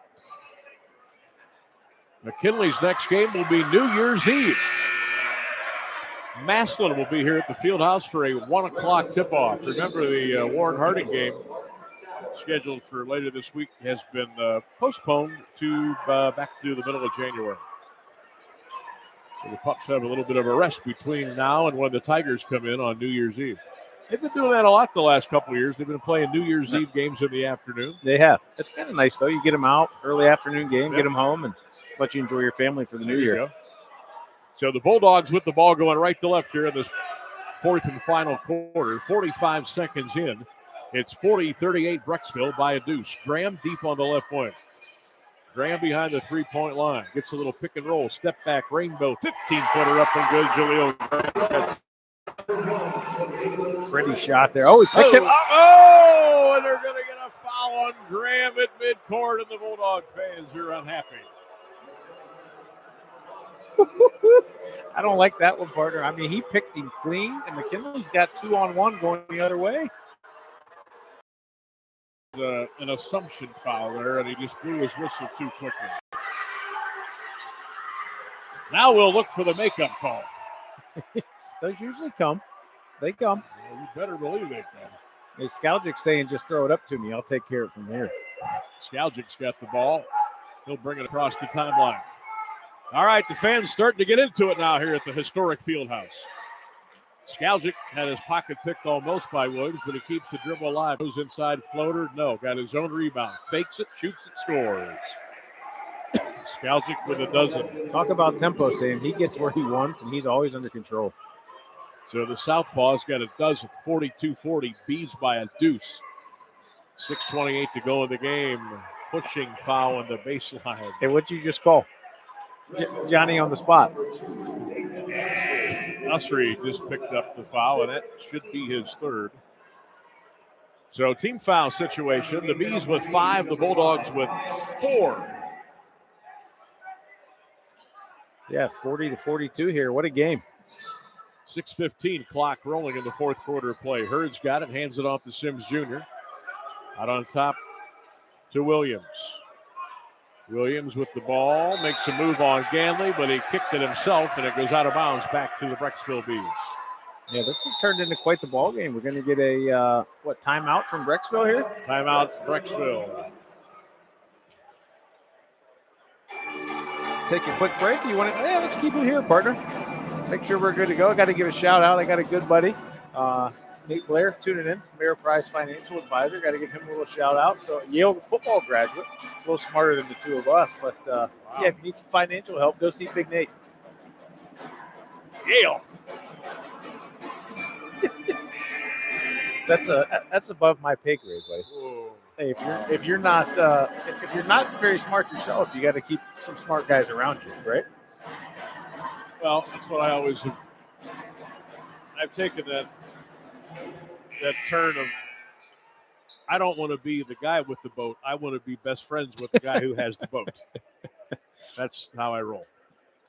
Speaker 1: McKinley's next game will be New Year's Eve. Maslin will be here at the field house for a 1 o'clock tip-off. Remember, the Warren Harding game scheduled for later this week has been postponed to back to the middle of January. So the Pups have a little bit of a rest between now and when the Tigers come in on New Year's Eve. They've been doing that a lot the last couple of years. They've been playing New Year's Eve games in the afternoon.
Speaker 2: They have. It's kind of nice, though. You get them out, early afternoon game, get them home, and let you enjoy your family for the new year.
Speaker 1: Go. So the Bulldogs with the ball going right to left here in this fourth and final quarter. 45 seconds in. It's 40-38 Brecksville by a deuce. Graham deep on the left wing. Graham behind the three-point line. Gets a little pick and roll. Step back, rainbow. 15-footer up and good. Jaleel Graham.
Speaker 2: Pretty shot there. Oh, he picked him up.
Speaker 1: Oh, and they're going to get a foul on Graham at midcourt, and the Bulldog fans are unhappy.
Speaker 2: I don't like that one, partner. I mean, he picked him clean, and McKinley's got 2-on-1 going the other way.
Speaker 1: An assumption foul there, and he just blew his whistle too quickly. Now we'll look for the makeup call.
Speaker 2: Those usually come. They come.
Speaker 1: Well, you better believe they come.
Speaker 2: Hey, Skaljic's saying, just throw it up to me. I'll take care of it from here.
Speaker 1: Skaljic's got the ball. He'll bring it across the timeline. All right, the fans starting to get into it now here at the historic Fieldhouse. Skaljic had his pocket picked almost by Williams, but he keeps the dribble alive. Goes inside, floater, no. Got his own rebound. Fakes it, shoots it, scores. Skaljic with a dozen.
Speaker 2: Talk about tempo, Sam. He gets where he wants, and he's always under control.
Speaker 1: So the Southpaw's got a dozen, 42-40, beats by a deuce. 6:28 to go in the game. Pushing foul on the baseline.
Speaker 2: Hey, what'd you just call? Johnny on the spot.
Speaker 1: Usry just picked up the foul, and that should be his third. So team foul situation. The Bees with 5, the Bulldogs with 4.
Speaker 2: Yeah, 40-42 here. What a game.
Speaker 1: 6:15 clock rolling in the fourth quarter of play. Hurd's got it, hands it off to Sims Jr. Out on top to Williams. Williams with the ball, makes a move on Ganley, but he kicked it himself, and it goes out of bounds back to the Brecksville Bees.
Speaker 2: Yeah, this has turned into quite the ball game. We're going to get a, timeout from Brecksville here?
Speaker 1: Timeout, Brecksville.
Speaker 2: Take a quick break. You want to? Yeah, let's keep it here, partner. Make sure we're good to go. I got to give a shout out. I got a good buddy, Nate Blair, tuning in, Mayor Price Financial Advisor. Got to give him a little shout out. So Yale football graduate, a little smarter than the two of us. But yeah, if you need some financial help, go see Big Nate.
Speaker 1: Yale.
Speaker 2: That's above my pay grade, buddy.
Speaker 1: Whoa.
Speaker 2: Hey, if you're not very smart yourself, you got to keep some smart guys around you, right?
Speaker 1: Well, that's what I always have. I've taken that turn of, I don't want to be the guy with the boat. I want to be best friends with the guy who has the boat. That's how I roll.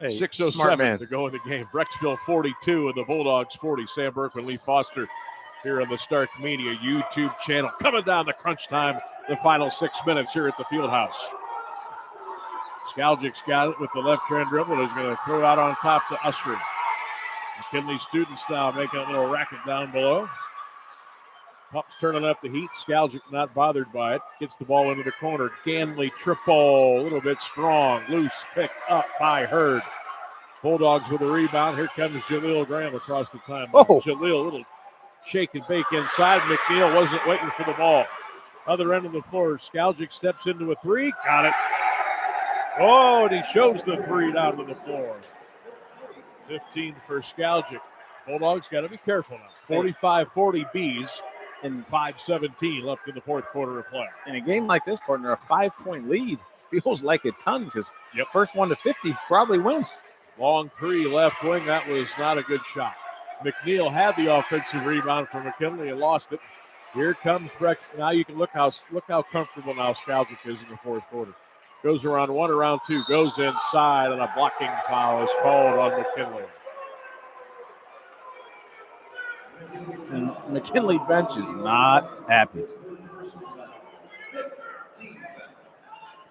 Speaker 2: Hey,
Speaker 1: 6:07 to go in the game. Brecksville 42 and the Bulldogs 40. Sam Burke and Lee Foster here on the Stark Media YouTube channel. Coming down to crunch time, the final 6 minutes here at the Fieldhouse. Skaljic's got it with the left-hand dribble. He's going to throw it out on top to Usry. McKinley students now making a little racket down below. Pups turning up the heat. Skaljic not bothered by it. Gets the ball into the corner. Ganley triple. A little bit strong. Loose pick up by Hurd. Bulldogs with a rebound. Here comes Jaleel Graham across the timeline.
Speaker 2: Oh.
Speaker 1: Jaleel, a little shake and bake inside. McNeill wasn't waiting for the ball. Other end of the floor. Skaljic steps into a three. Got it. Oh, and he shows the three down to the floor. 15 for Skaljic. Bulldogs got to be careful now. 45-40 Bees and 5:17 left in the fourth quarter of play.
Speaker 2: In a game like this, partner, a 5-point lead feels like a ton because first 1 to 50 probably wins.
Speaker 1: Long three left wing. That was not a good shot. McNeill had the offensive rebound from McKinley and lost it. Here comes Breck. Now you can look how comfortable now Skaljic is in the fourth quarter. Goes around 1, around 2, goes inside, and a blocking foul is called on McKinley.
Speaker 2: And McKinley bench is not happy. Is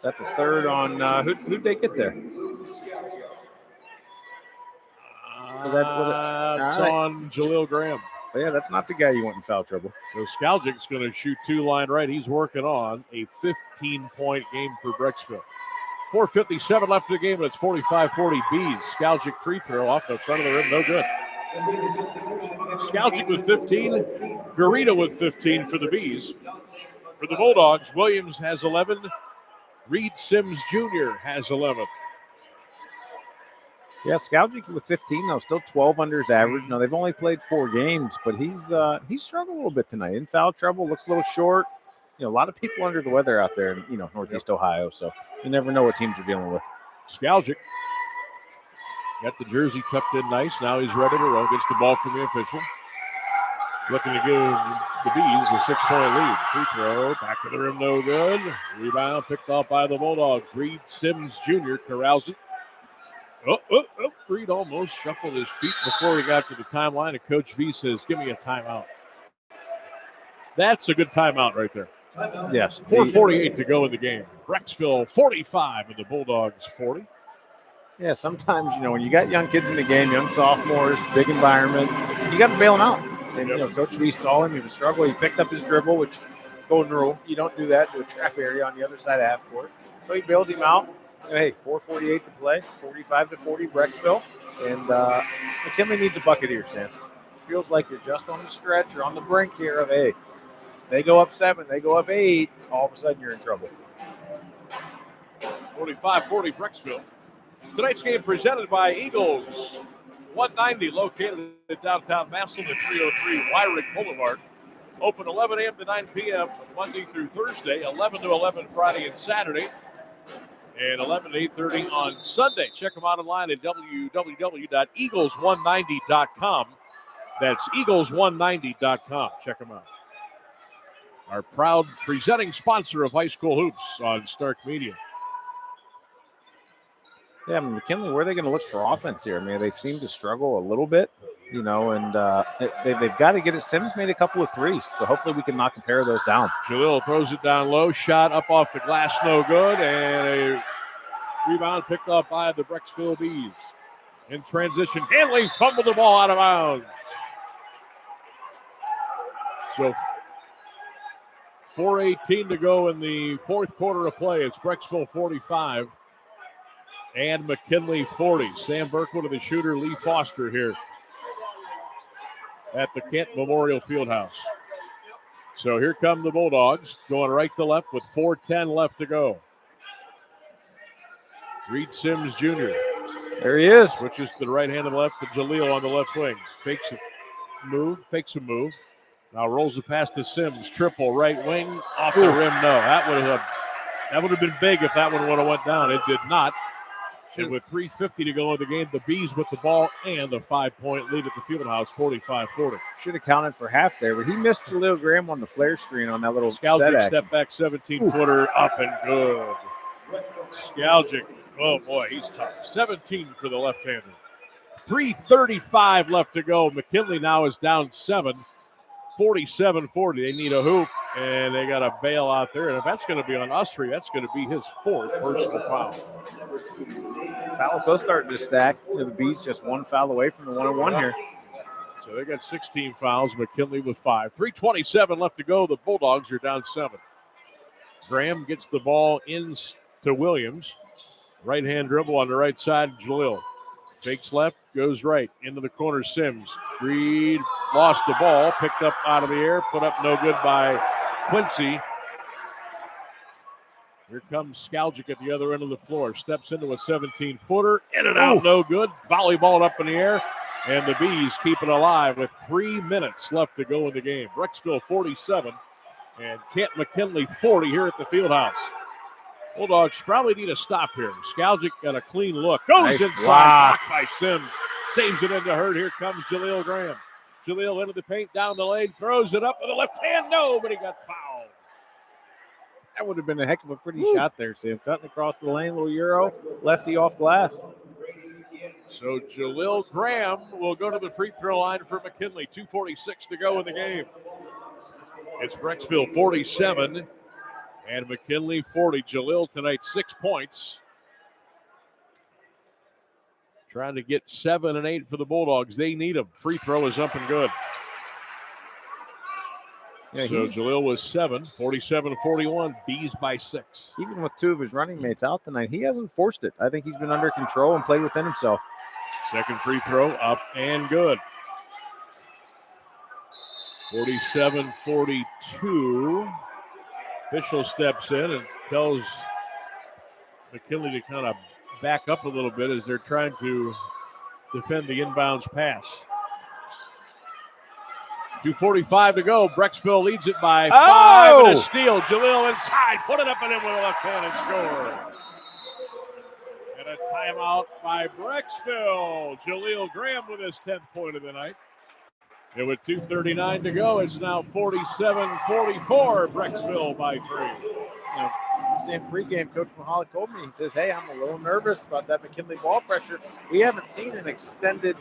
Speaker 2: that the third on who'd they get there? Was it?
Speaker 1: It's
Speaker 2: All right.
Speaker 1: on Jaleel Graham.
Speaker 2: But yeah, that's not the guy you want in foul trouble.
Speaker 1: So Skaljic's going to shoot 2 line right. He's working on a 15-point game for Brecksville. 4:57 left in the game, and it's 45-40 Bees. Skaljic free throw off the front of the rim, no good. Skaljic with 15, Garita with 15 for the Bees. For the Bulldogs, Williams has 11, Reed Sims Jr. has 11.
Speaker 2: Yeah, Skaljic with 15, though, still 12 under his average. Now, they've only played 4 games, but he's struggled a little bit tonight. In foul trouble, looks a little short. A lot of people under the weather out there in, Northeast Ohio, so you never know what teams are dealing with.
Speaker 1: Skaljic got the jersey tucked in nice. Now he's ready to roll. Gets the ball from the official. Looking to give the Bees a 6-point lead. Free throw, back to the rim, no good. Rebound picked off by the Bulldogs. Reed Sims Jr. corrals it. Reed almost shuffled his feet before he got to the timeline, and Coach V says, give me a timeout. That's a good timeout right there.
Speaker 2: Yes.
Speaker 1: 4:48 to go in the game. Brecksville 45 and the Bulldogs 40.
Speaker 2: Yeah, sometimes, when you got young kids in the game, young sophomores, big environment, you got to bail them out. And, Coach V saw him. He was struggling. He picked up his dribble, which, golden rule, you don't do that to a trap area on the other side of half court. So he bails him out. Hey, 4:48 to play, 45-40 Brecksville. And McKinley needs a bucket here, Sam. Feels like you're just on the stretch. You're on the brink here of, hey, they go up 7, they go up 8, all of a sudden you're in trouble.
Speaker 1: 45-40 Brecksville. Tonight's game presented by Eagles 190, located in downtown Massillon at 303 Wyrick Boulevard. Open 11 a.m. to 9 p.m. Monday through Thursday, 11 to 11 Friday and Saturday, and 11 to 8:30 on Sunday. Check them out online at www.eagles190.com. That's eagles190.com. Check them out. Our proud presenting sponsor of high school hoops on Stark Media.
Speaker 2: Yeah, McKinley, where are they going to look for offense here? They seem to struggle a little bit, and they've got to get it. Sims made a couple of threes, so hopefully we can knock a pair of those down.
Speaker 1: Jalil throws it down low, shot up off the glass, no good, and a rebound picked up by the Brecksville Bees. In transition, Hanley fumbled the ball out of bounds. So 4:18 to go in the fourth quarter of play. It's Brecksville 45 and McKinley 40. Sam Burkwood of the shooter, Lee Foster here at the Canton Memorial Fieldhouse. So here come the Bulldogs going right to left with 4:10 left to go. Reed Sims Jr.
Speaker 2: There he is.
Speaker 1: Switches to the right hand and left to Jalil on the left wing. Fakes a move. Now rolls it past to Sims. Triple right wing off the rim. No, that would have been big if that one would have went down. It did not. And with 3:50 to go in the game, the Bees with the ball and the 5-point lead at the Fieldhouse, 45-40.
Speaker 2: Should have counted for half there, but he missed Jaleel Graham on the flare screen on that little
Speaker 1: Skaljic step back 17-footer up and good. Skaljic, oh boy, he's tough. 17 for the left-hander. 3:35 left to go. McKinley now is down 7. 47-40. They need a hoop, and they got to bail out there. And if that's going to be on Usry, that's going to be his 4th personal foul.
Speaker 2: Fouls both starting to stack. The Bees just one foul away from the 1-on-1 here.
Speaker 1: So they got 16 fouls. McKinley with 5. 3:27 left to go. The Bulldogs are down 7. Graham gets the ball in to Williams. Right-hand dribble on the right side, Jalil. Fakes left, goes right, into the corner, Sims. Reed lost the ball, picked up out of the air, put up no good by Quincy. Here comes Skaljic at the other end of the floor. Steps into a 17-footer, in and out, no good. Volleyball up in the air, and the Bees keep it alive with 3 minutes left to go in the game. Brecksville 47 and Canton McKinley 40 here at the Fieldhouse. Bulldogs probably need a stop here. Skaljic got a clean look. Goes
Speaker 2: nice
Speaker 1: inside. Blocked by Sims. Saves it into Hurt. Here comes Jaleel Graham. Jaleel into the paint, down the lane, throws it up with the left hand. No, but he got fouled.
Speaker 2: That would have been a heck of a pretty shot there, Sam. Cutting across the lane, little Euro, lefty off glass.
Speaker 1: So Jaleel Graham will go to the free throw line for McKinley. 2:46 to go in the game. It's Brecksville 47 and McKinley 40. Jaleel tonight 6 points. Trying to get 7 and 8 for the Bulldogs. They need a free throw is up and good.
Speaker 2: Yeah,
Speaker 1: so Jalil was 7, 47-41, Bees by 6.
Speaker 2: Even with 2 of his running mates out tonight, he hasn't forced it. I think he's been under control and played within himself.
Speaker 1: Second free throw up and good. 47-42. Official steps in and tells McKinley to kind of back up a little bit as they're trying to defend the inbounds pass. 2:45 to go. Brecksville leads it by 5 and a steal. Jalil inside, put it up and in with a left hand and score. And a timeout by Brecksville. Jalil Graham with his 10th point of the night. And with 2:39 to go, it's now 47-44. Brecksville by 3.
Speaker 2: Same pregame, Coach Mahalik told me, he says, hey, I'm a little nervous about that McKinley ball pressure. We haven't seen an extended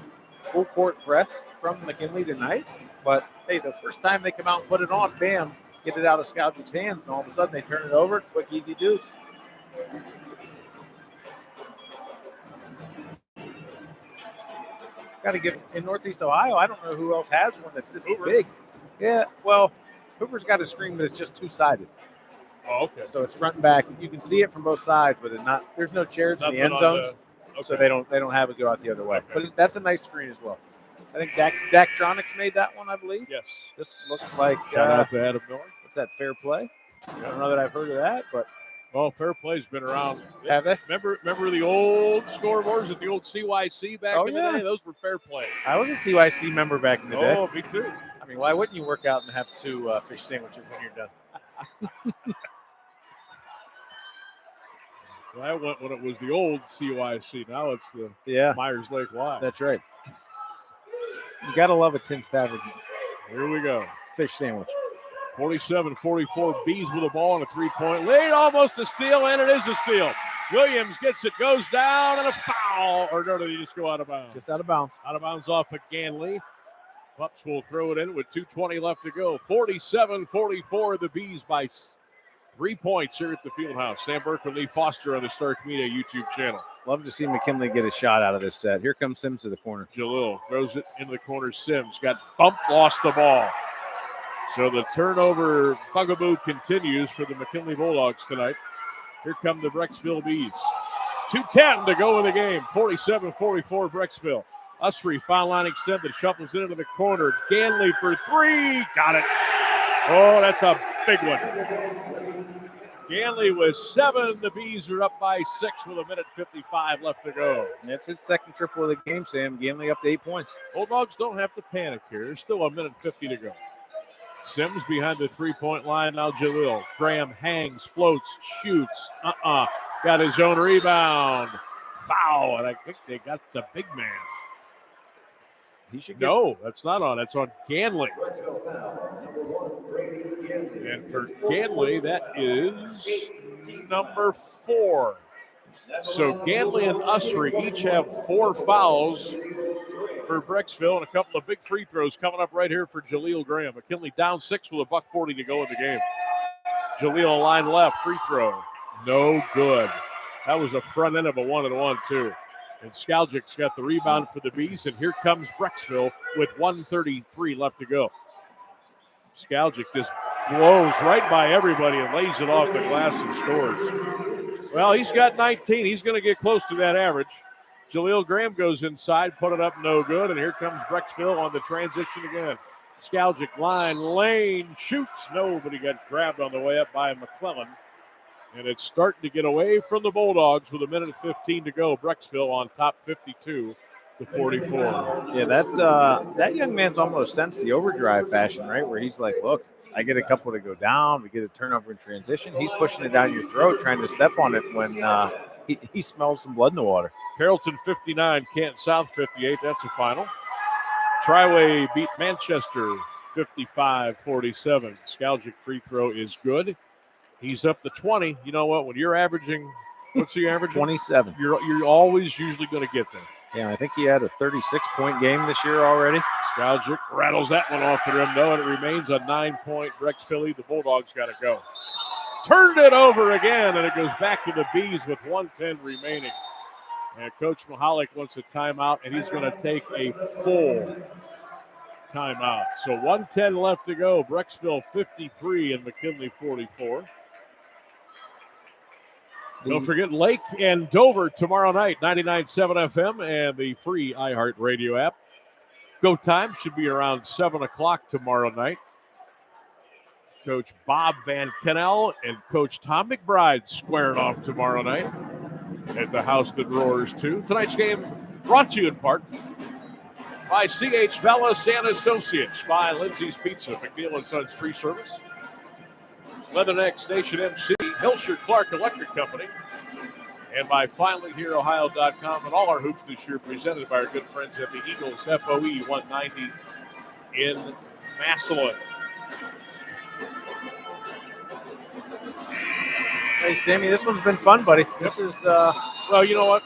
Speaker 2: full court press from McKinley tonight, but hey, the first time they come out and put it on, bam, get it out of Scout's hands, and all of a sudden they turn it over, quick, easy deuce. Got to give in Northeast Ohio. I don't know who else has one that's this big. Yeah, well, Hoover's got a screen, but it's just two-sided.
Speaker 1: Oh, okay.
Speaker 2: So it's front and back. You can see it from both sides, but there's no chairs in the end zones, so they don't have it go out the other way. Okay. But that's a nice screen as well. I think Daktronics made that one, I believe.
Speaker 1: Yes.
Speaker 2: This looks like
Speaker 1: shout out to Adam Miller.
Speaker 2: What's that? Fair Play. I don't know that I've heard of that, but
Speaker 1: Fair Play's been around.
Speaker 2: Have they?
Speaker 1: Remember the old scoreboards at the old CYC back in the day? Those were Fair Play.
Speaker 2: I was a CYC member back in the day.
Speaker 1: Oh, me too.
Speaker 2: I mean, why wouldn't you work out and have 2 fish sandwiches when you're done?
Speaker 1: Well, I went when it was the old CYC. Now it's the Myers Lake Y.
Speaker 2: That's right. You got to love a Tim's Tavern.
Speaker 1: Here we go.
Speaker 2: Fish sandwich.
Speaker 1: 47-44, Bees with the ball on a 3-point lead. Almost a steal, and it is a steal. Williams gets it, goes down, and a foul. Or no, did he just go out of bounds?
Speaker 2: Just out of bounds.
Speaker 1: Out of bounds off of Ganley. Pups will throw it in with 2:20 left to go. 47-44, the Bees by 3 points here at the Fieldhouse. Sam Burke and Lee Foster on the Stark Media YouTube channel.
Speaker 2: Love to see McKinley get a shot out of this set. Here comes Sims to the corner.
Speaker 1: Jalil throws it into the corner. Sims got bumped, lost the ball. So the turnover bugaboo continues for the McKinley Bulldogs tonight. Here come the Brecksville Bees. 2:10 to go in the game. 47-44 Brecksville. Usry, foul line extended, shuffles it into the corner. Ganley for 3. Got it. Oh, that's a big one. Ganley with 7. The Bees are up by 6 with 1:55 left to go.
Speaker 2: It's his second triple of the game, Sam. Ganley up to 8 points.
Speaker 1: Bulldogs don't have to panic here. There's still 1:50 to go. Sims behind the 3-point line. Now Jalil. Graham hangs, floats, shoots. Got his own rebound. Foul. And I think they got the big man. No, that's not on. That's on Ganley. And for Ganley, that is number 4. So Ganley and Usry each have 4 fouls for Brecksville, and a couple of big free throws coming up right here for Jalil Graham. McKinley down 6 with 1:40 to go in the game. Jalil line left, free throw. No good. That was a front end of a 1-and-1 too. And Skaljic's got the rebound for the Bees, and here comes Brecksville with 1:33 left to go. Skaljic just blows right by everybody and lays it off the glass and scores. Well, he's got 19. He's going to get close to that average. Jalil Graham goes inside, put it up, no good, and here comes Brecksville on the transition again. Skaljic line, lane, shoots. Nobody got grabbed on the way up by McClellan. And it's starting to get away from the Bulldogs with 1:15 to go. Brecksville on top 52-44.
Speaker 2: Yeah, that young man's almost sensed the overdrive fashion, right? Where he's like, look, I get a couple to go down. We get a turnover in transition. He's pushing it down your throat, trying to step on it when he smells some blood in the water.
Speaker 1: Carrollton 59, Canton South 58. That's the final. Triway beat Manchester 55-47. Skaljic free throw is good. He's up to 20. You know what? When you're averaging, what's he averaging?
Speaker 2: 27.
Speaker 1: You're always usually going to get there.
Speaker 2: Yeah, I think he had a 36-point game this year already.
Speaker 1: Skaljic rattles that one off the rim, though, and it remains a 9-point Brecksville. The Bulldogs got to go. Turned it over again, and it goes back to the Bees with 1:10 remaining. And Coach Mahalik wants a timeout, and he's going to take a full timeout. So 1:10 left to go. Brecksville 53 and McKinley 44. Don't forget Lake and Dover tomorrow night, 99.7 FM and the free iHeartRadio app. Go time should be around 7 o'clock tomorrow night. Coach Bob Van Kennel and Coach Tom McBride squaring off tomorrow night at the House That Roars 2. Tonight's game brought to you in part by C.H. Vallos and Associates, by Lindseys Pizza, McNeill and Sons Tree Service, LeatherNecks Nation MC, Hilscher-Clarke Electric Company, and by FinallyHereOhio.com, and all our hoops this year presented by our good friends at the Eagles FOE 190 in Massillon.
Speaker 2: Hey, Sammy, this one's been fun, buddy. This is,
Speaker 1: well, you know what?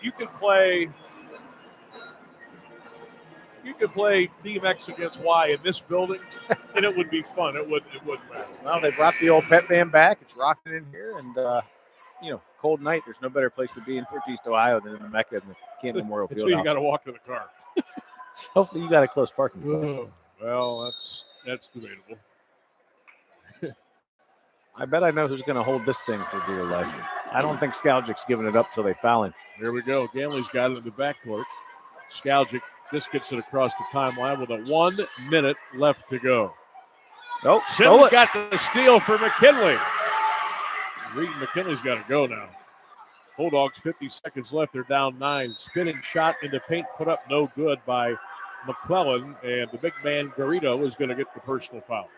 Speaker 1: You could play Team X against Y in this building, and it would be fun. It wouldn't matter.
Speaker 2: Well, they brought the old pet band back. It's rocking in here, and cold night. There's no better place to be in Northeast Ohio than in the Mecca and the Canton Memorial Field.
Speaker 1: So you got to walk to the car.
Speaker 2: Hopefully, you got a close parking place.
Speaker 1: Well, that's debatable.
Speaker 2: I bet I know who's going to hold this thing for dear life. I don't think Skaldjik's giving it up till they foul him.
Speaker 1: Here we go. Ganley's got it in the backcourt. Skaldjik just gets it across the timeline with a 1 minute left to go.
Speaker 2: Oh,
Speaker 1: Sims got the steal for McKinley. McKinley's got to go now. Bulldogs 50 seconds left. They're down 9. Spinning shot into paint put up no good by McClellan, and the big man Garrido is going to get the personal foul.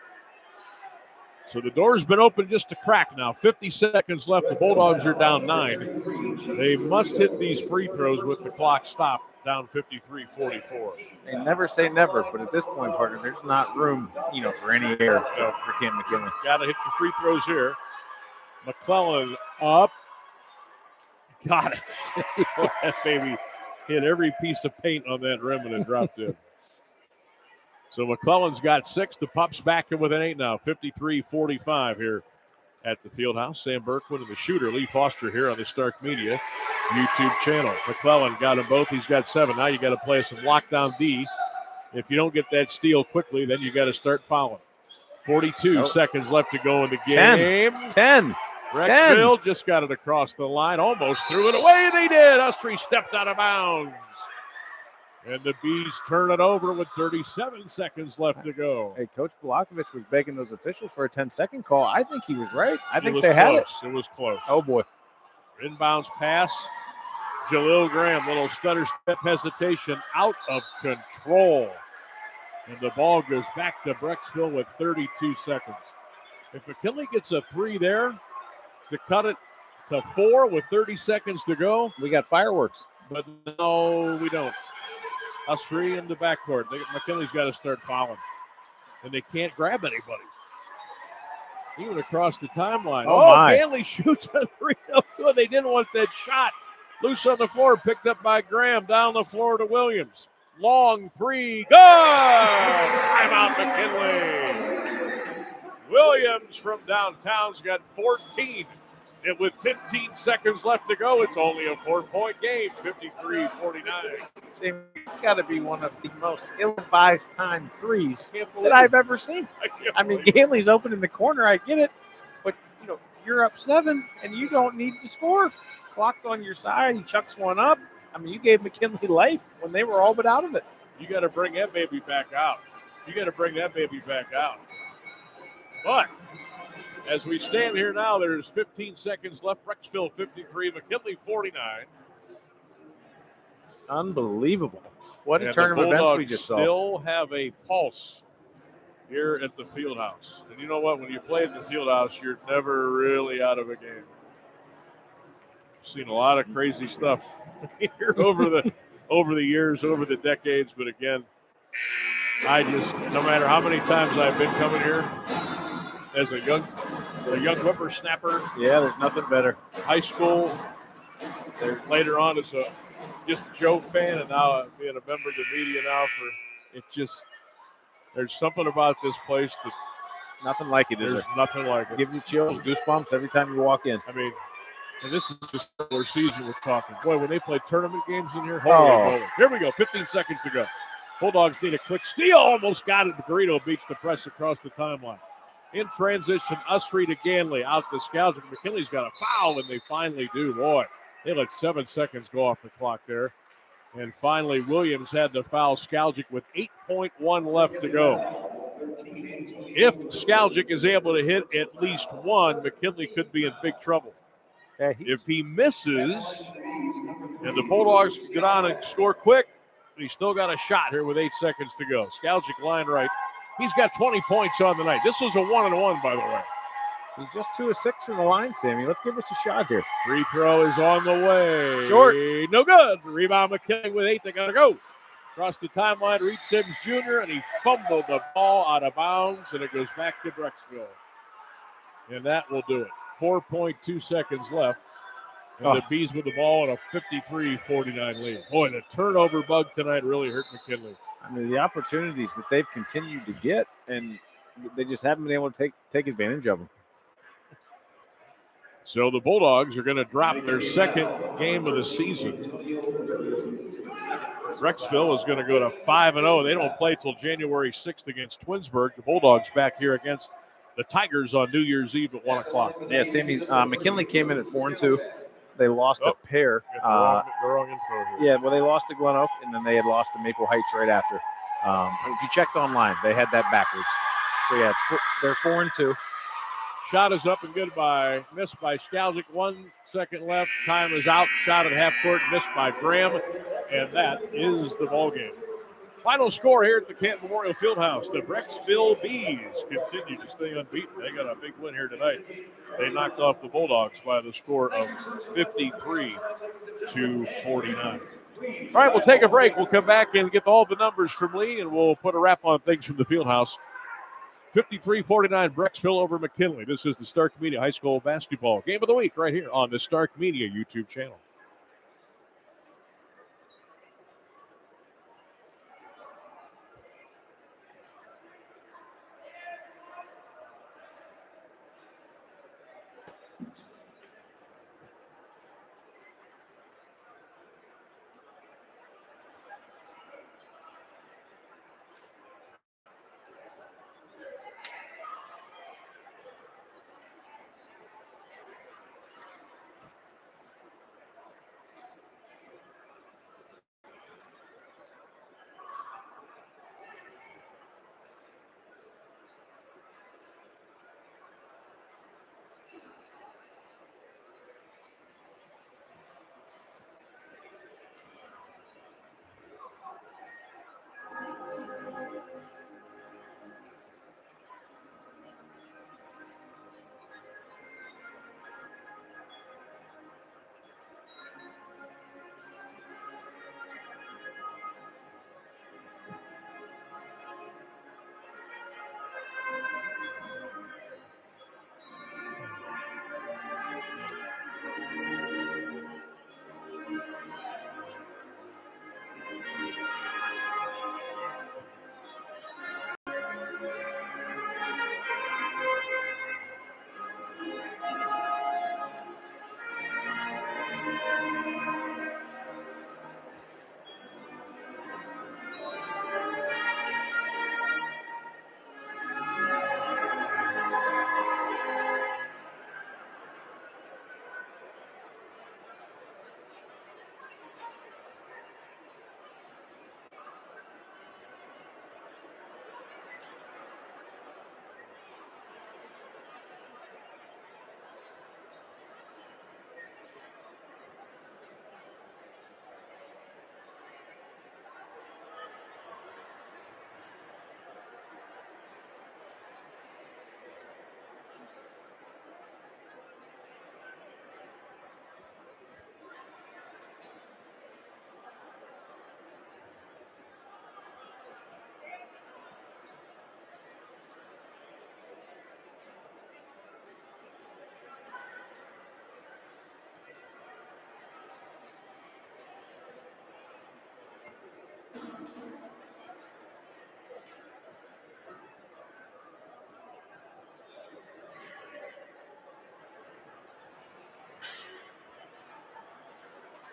Speaker 1: So the door's been open just a crack now. 50 seconds left. The Bulldogs are down 9. They must hit these free throws with the clock stopped, down 53-44.
Speaker 2: They never say never, but at this point, partner, there's not room, for any air for Canton McKinley.
Speaker 1: Got to hit your free throws here. McClellan up. Got it. That baby hit every piece of paint on that rim and it dropped in. So McClellan's got 6. The Pups back in with an 8 now. 53-45 here at the Fieldhouse. Sam Bourquin and the shooter, Lee Foster, here on the Stark Media YouTube channel. McClellan got them both. He's got 7. Now you got to play some lockdown D. If you don't get that steal quickly, then you got to start fouling. 42 seconds left to go in the game.
Speaker 2: 10.
Speaker 1: Brecksville just got it across the line. Almost threw it away. They did. Ustry stepped out of bounds. And the Bees turn it over with 37 seconds left to go.
Speaker 2: Hey, Coach Balakovich was begging those officials for a 10-second call. I think he was right. I think they had it.
Speaker 1: It was close.
Speaker 2: Oh, boy.
Speaker 1: Inbounds pass. Jalil Graham, little stutter step hesitation, out of control. And the ball goes back to Brecksville with 32 seconds. If McKinley gets a 3 there to cut it to 4 with 30 seconds to go,
Speaker 2: we got fireworks.
Speaker 1: But no, we don't. Us 3 in the backcourt. McKinley's got to start fouling. And they can't grab anybody. Even across the timeline. Ganley shoots a 3. Oh, good. They didn't want that shot. Loose on the floor. Picked up by Graham. Down the floor to Williams. Long 3. Good! Timeout, McKinley. Williams from downtown's got 14. And with 15 seconds left to go, it's only a 4-point game, 53-49.
Speaker 2: It's got to be one of the most ill-advised time threes that I've ever seen. I mean, Ganley's open in the corner. I get it. But, you're up 7, and you don't need to score. Clock's on your side. He chucks one up. I mean, you gave McKinley life when they were all but out of it.
Speaker 1: You got to bring that baby back out. But as we stand here now, there's 15 seconds left. Brecksville 53, McKinley 49.
Speaker 2: Unbelievable. What a turn of events we just saw.
Speaker 1: Still have a pulse here at the Fieldhouse. And you know what? When you play at the Fieldhouse, you're never really out of a game. I've seen a lot of crazy stuff here over the years, over the decades. But again, no matter how many times I've been coming here as a young whippersnapper.
Speaker 2: Yeah, there's nothing better.
Speaker 1: High school, later on as just a Joe fan, and now being a member of the media now there's something about this place that
Speaker 2: nothing like it, is
Speaker 1: there's
Speaker 2: there?
Speaker 1: Nothing like it.
Speaker 2: Gives you chills, goosebumps every time you walk in.
Speaker 1: I mean, And this is just their season we're talking. Boy, when they play tournament games in here, holy moly. Here we go, 15 seconds to go. Bulldogs need a quick steal. Almost got it. Garrido beats the press across the timeline. In transition, Usry to Ganley. Out to Skowczyk. McKinley's got a foul, and they finally do. Boy, they let 7 seconds go off the clock there. And finally, Williams had to foul Skowczyk with 8.1 left to go. If Skowczyk is able to hit at least one, McKinley could be in big trouble.
Speaker 2: Yeah,
Speaker 1: If he misses, and the Bulldogs can get on and score quick, he's still got a shot here with 8 seconds to go. Skowczyk line right. He's got 20 points on the night. This was a 1-and-1, by the way.
Speaker 2: He's just 2 of 6 from the line, Sammy. Let's give us a shot here.
Speaker 1: Free throw is on the way.
Speaker 2: Short.
Speaker 1: No good. Rebound McKinley with 8. They got to go. Across the timeline, Reed Sims Jr., and he fumbled the ball out of bounds, and it goes back to Brecksville. And that will do it. 4.2 seconds left. And the Bees with the ball and a 53-49 lead. Boy, the turnover bug tonight really hurt McKinley.
Speaker 2: I mean, the opportunities that they've continued to get, and they just haven't been able to take advantage of them.
Speaker 1: So the Bulldogs are going to drop their second game of the season. Brecksville is going to go to 5-0. They don't play till January 6th against Twinsburg. The Bulldogs back here against the Tigers on New Year's Eve at 1 o'clock.
Speaker 2: Yeah, Sammy, McKinley came in at 4-2. They lost a pair.
Speaker 1: The wrong info here.
Speaker 2: Yeah, well, they lost to Glen Oak, and then they had lost to Maple Heights right after. If you checked online, they had that backwards. So, yeah, they're 4-2.
Speaker 1: Shot is up and good by missed by Skowczyk. 1 second left. Time is out. Shot at half court. Missed by Graham. And that is the ball game. Final score here at the Canton Memorial Fieldhouse. The Brecksville Bees continue to stay unbeaten. They got a big win here tonight. They knocked off the Bulldogs by the score of 53-49. All right, we'll take a break. We'll come back and get all the numbers from Lee, and we'll put a wrap on things from the Fieldhouse. 53-49 Brecksville over McKinley. This is the Stark Media High School Basketball Game of the Week right here on the Stark Media YouTube channel.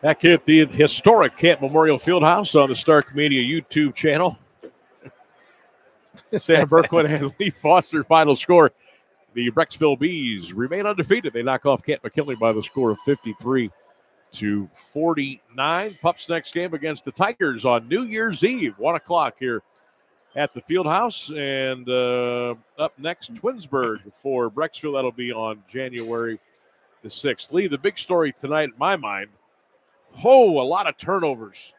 Speaker 1: Back here at the historic Canton Memorial Fieldhouse on the Stark Media YouTube channel. Sam Bourquin and Lee Foster. Final score. The Brecksville Bees remain undefeated. They knock off Canton McKinley by the score of 53-49. Pups next game against the Tigers on New Year's Eve, 1 o'clock here at the Fieldhouse. And up next, Twinsburg for Brecksville. That'll be on January the 6th. Lee, the big story tonight in my mind, a lot of turnovers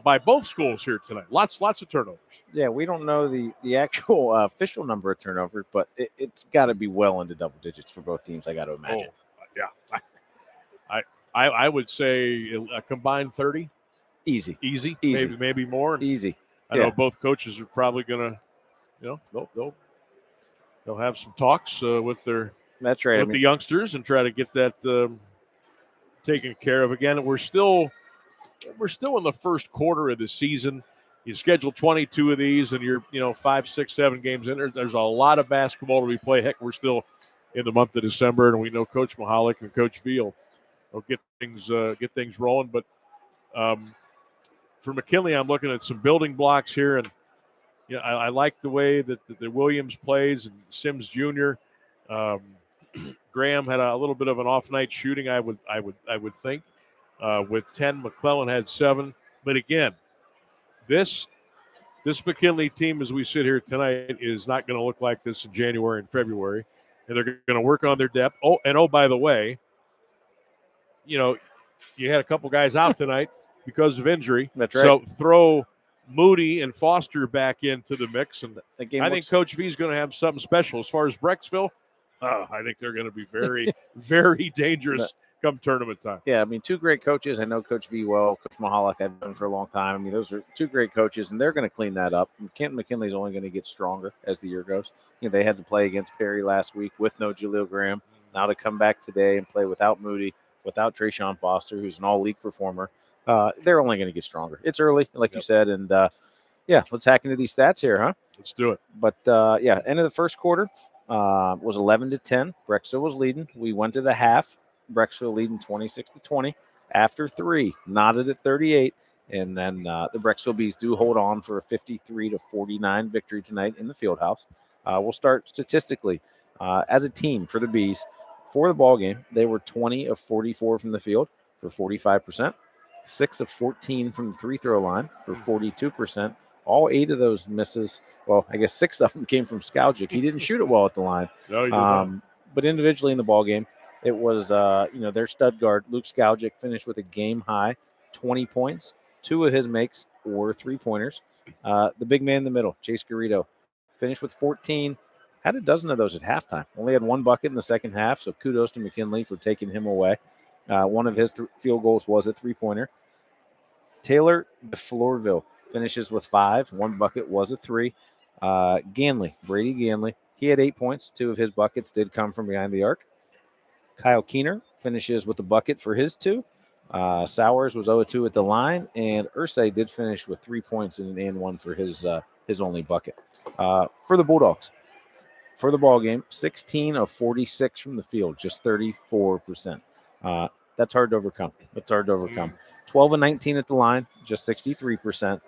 Speaker 1: by both schools here tonight. Lots of turnovers.
Speaker 2: Yeah, we don't know the actual official number of turnovers, but it's got to be well into double digits for both teams, I got to imagine.
Speaker 1: Yeah. I would say a combined 30.
Speaker 2: Easy.
Speaker 1: Maybe more.
Speaker 2: Easy.
Speaker 1: I know both coaches are probably going to, they'll have some talks with their
Speaker 2: That's right.
Speaker 1: the youngsters and try to get that taken care of. Again, we're still in the first quarter of the season. You schedule 22 of these, and you're 5, 6, 7 games in there. There's a lot of basketball to be played. Heck, we're still in the month of December, and we know Coach Mahalik and Coach Veal will get things rolling. But for McKinley, I'm looking at some building blocks here, and I like the way that the Williams plays and Sims Jr. Graham had a little bit of an off night shooting. I would think with 10. McClellan had 7. But again, this McKinley team, as we sit here tonight, is not going to look like this in January and February, and they're going to work on their depth. By the way, you had a couple guys out tonight because of injury.
Speaker 2: That's right.
Speaker 1: So throw Moody and Foster back into the mix, and I think Coach V is going to have something special as far as Brecksville. I think they're going to be very, very dangerous come tournament time.
Speaker 2: Yeah, I mean, 2 great coaches. I know Coach V well, Coach Mahalik I've known for a long time. I mean, those are 2 great coaches, and they're going to clean that up. Canton McKinley's only going to get stronger as the year goes. They had to play against Perry last week with no Jaleel Graham. Now to come back today and play without Moody, without Trayshawn Foster, who's an all-league performer, they're only going to get stronger. It's early, like you said, and let's hack into these stats here, huh?
Speaker 1: Let's do it.
Speaker 2: But end of the first quarter was 11-10. Brecksville was leading. We went to the half. Brecksville leading 26-20. After 3, knotted at 38, and then the Brecksville Bees do hold on for a 53-49 victory tonight in the Fieldhouse. We'll start statistically as a team for the Bees. For the ball game, they were 20 of 44 from the field for 45%, 6 of 14 from the free throw line for 42%. All 8 of those misses, well, I guess 6 of them came from Skowjic. He didn't shoot it well at the line.
Speaker 1: No, he did not.
Speaker 2: But individually in the ball game, it was their stud guard Luke Skowjic finished with a game high 20 points. 2 of his makes were 3-pointers. The big man in the middle, Chase Garrido, finished with 14. Had a dozen of those at halftime. Only had 1 bucket in the second half, so kudos to McKinley for taking him away. One of his field goals was a 3-pointer. Taylor DeFlorville finishes with 5. 1 bucket was a 3. Brady Ganley, he had 8 points. 2 of his buckets did come from behind the arc. Kyle Keener finishes with a bucket for his 2. Sowers was 0-2 at the line, and Ursay did finish with 3 points and 1 for his only bucket. For the Bulldogs, for the ball game, 16 of 46 from the field, just 34%. That's hard to overcome. 12 of 19 at the line, just 63%.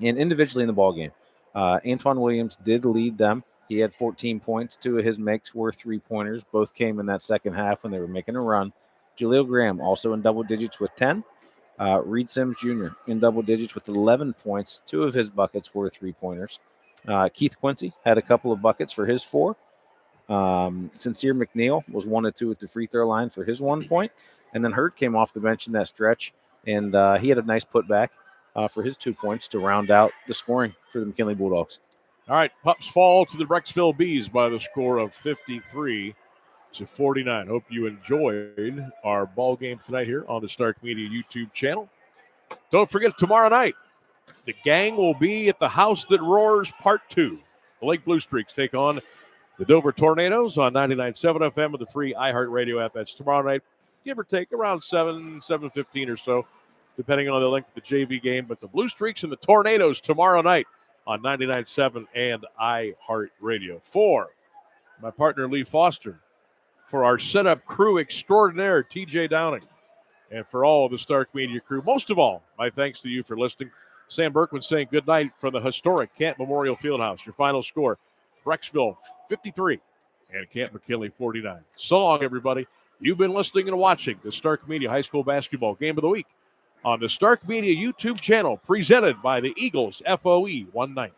Speaker 2: And individually in the ball game, Antoine Williams did lead them. He had 14 points. 2 of his makes were 3-pointers. Both came in that second half when they were making a run. Jaleel Graham also in double digits with 10. Reed Sims Jr. in double digits with 11 points. 2 of his buckets were 3-pointers. Keith Quincy had a couple of buckets for his 4. Sincere McNeill was 1 of 2 at the free throw line for his 1 point. And then Hurt came off the bench in that stretch, and he had a nice putback for his 2 points to round out the scoring for the McKinley Bulldogs.
Speaker 1: All right, Pups fall to the Brecksville Bees by the score of 53-49. Hope you enjoyed our ball game tonight here on the Stark Media YouTube channel. Don't forget, tomorrow night, the gang will be at the House That Roars Part 2. The Lake Blue Streaks take on the Dover Tornadoes on 99.7 FM with the free iHeartRadio app. That's tomorrow night, give or take around 7:15 or so, depending on the length of the JV game. But the Blue Streaks and the Tornadoes tomorrow night on 99.7 and iHeartRadio. For my partner, Lee Foster, for our setup crew extraordinaire, TJ Downing, and for all of the Stark Media crew. Most of all, my thanks to you for listening. Sam Bourquin saying good night from the historic Canton Memorial Fieldhouse. Your final score, Brecksville 53 and Canton McKinley 49. So long, everybody. You've been listening and watching the Stark Media High School Basketball Game of the Week on the Stark Media YouTube channel, presented by the Eagles FOE 190.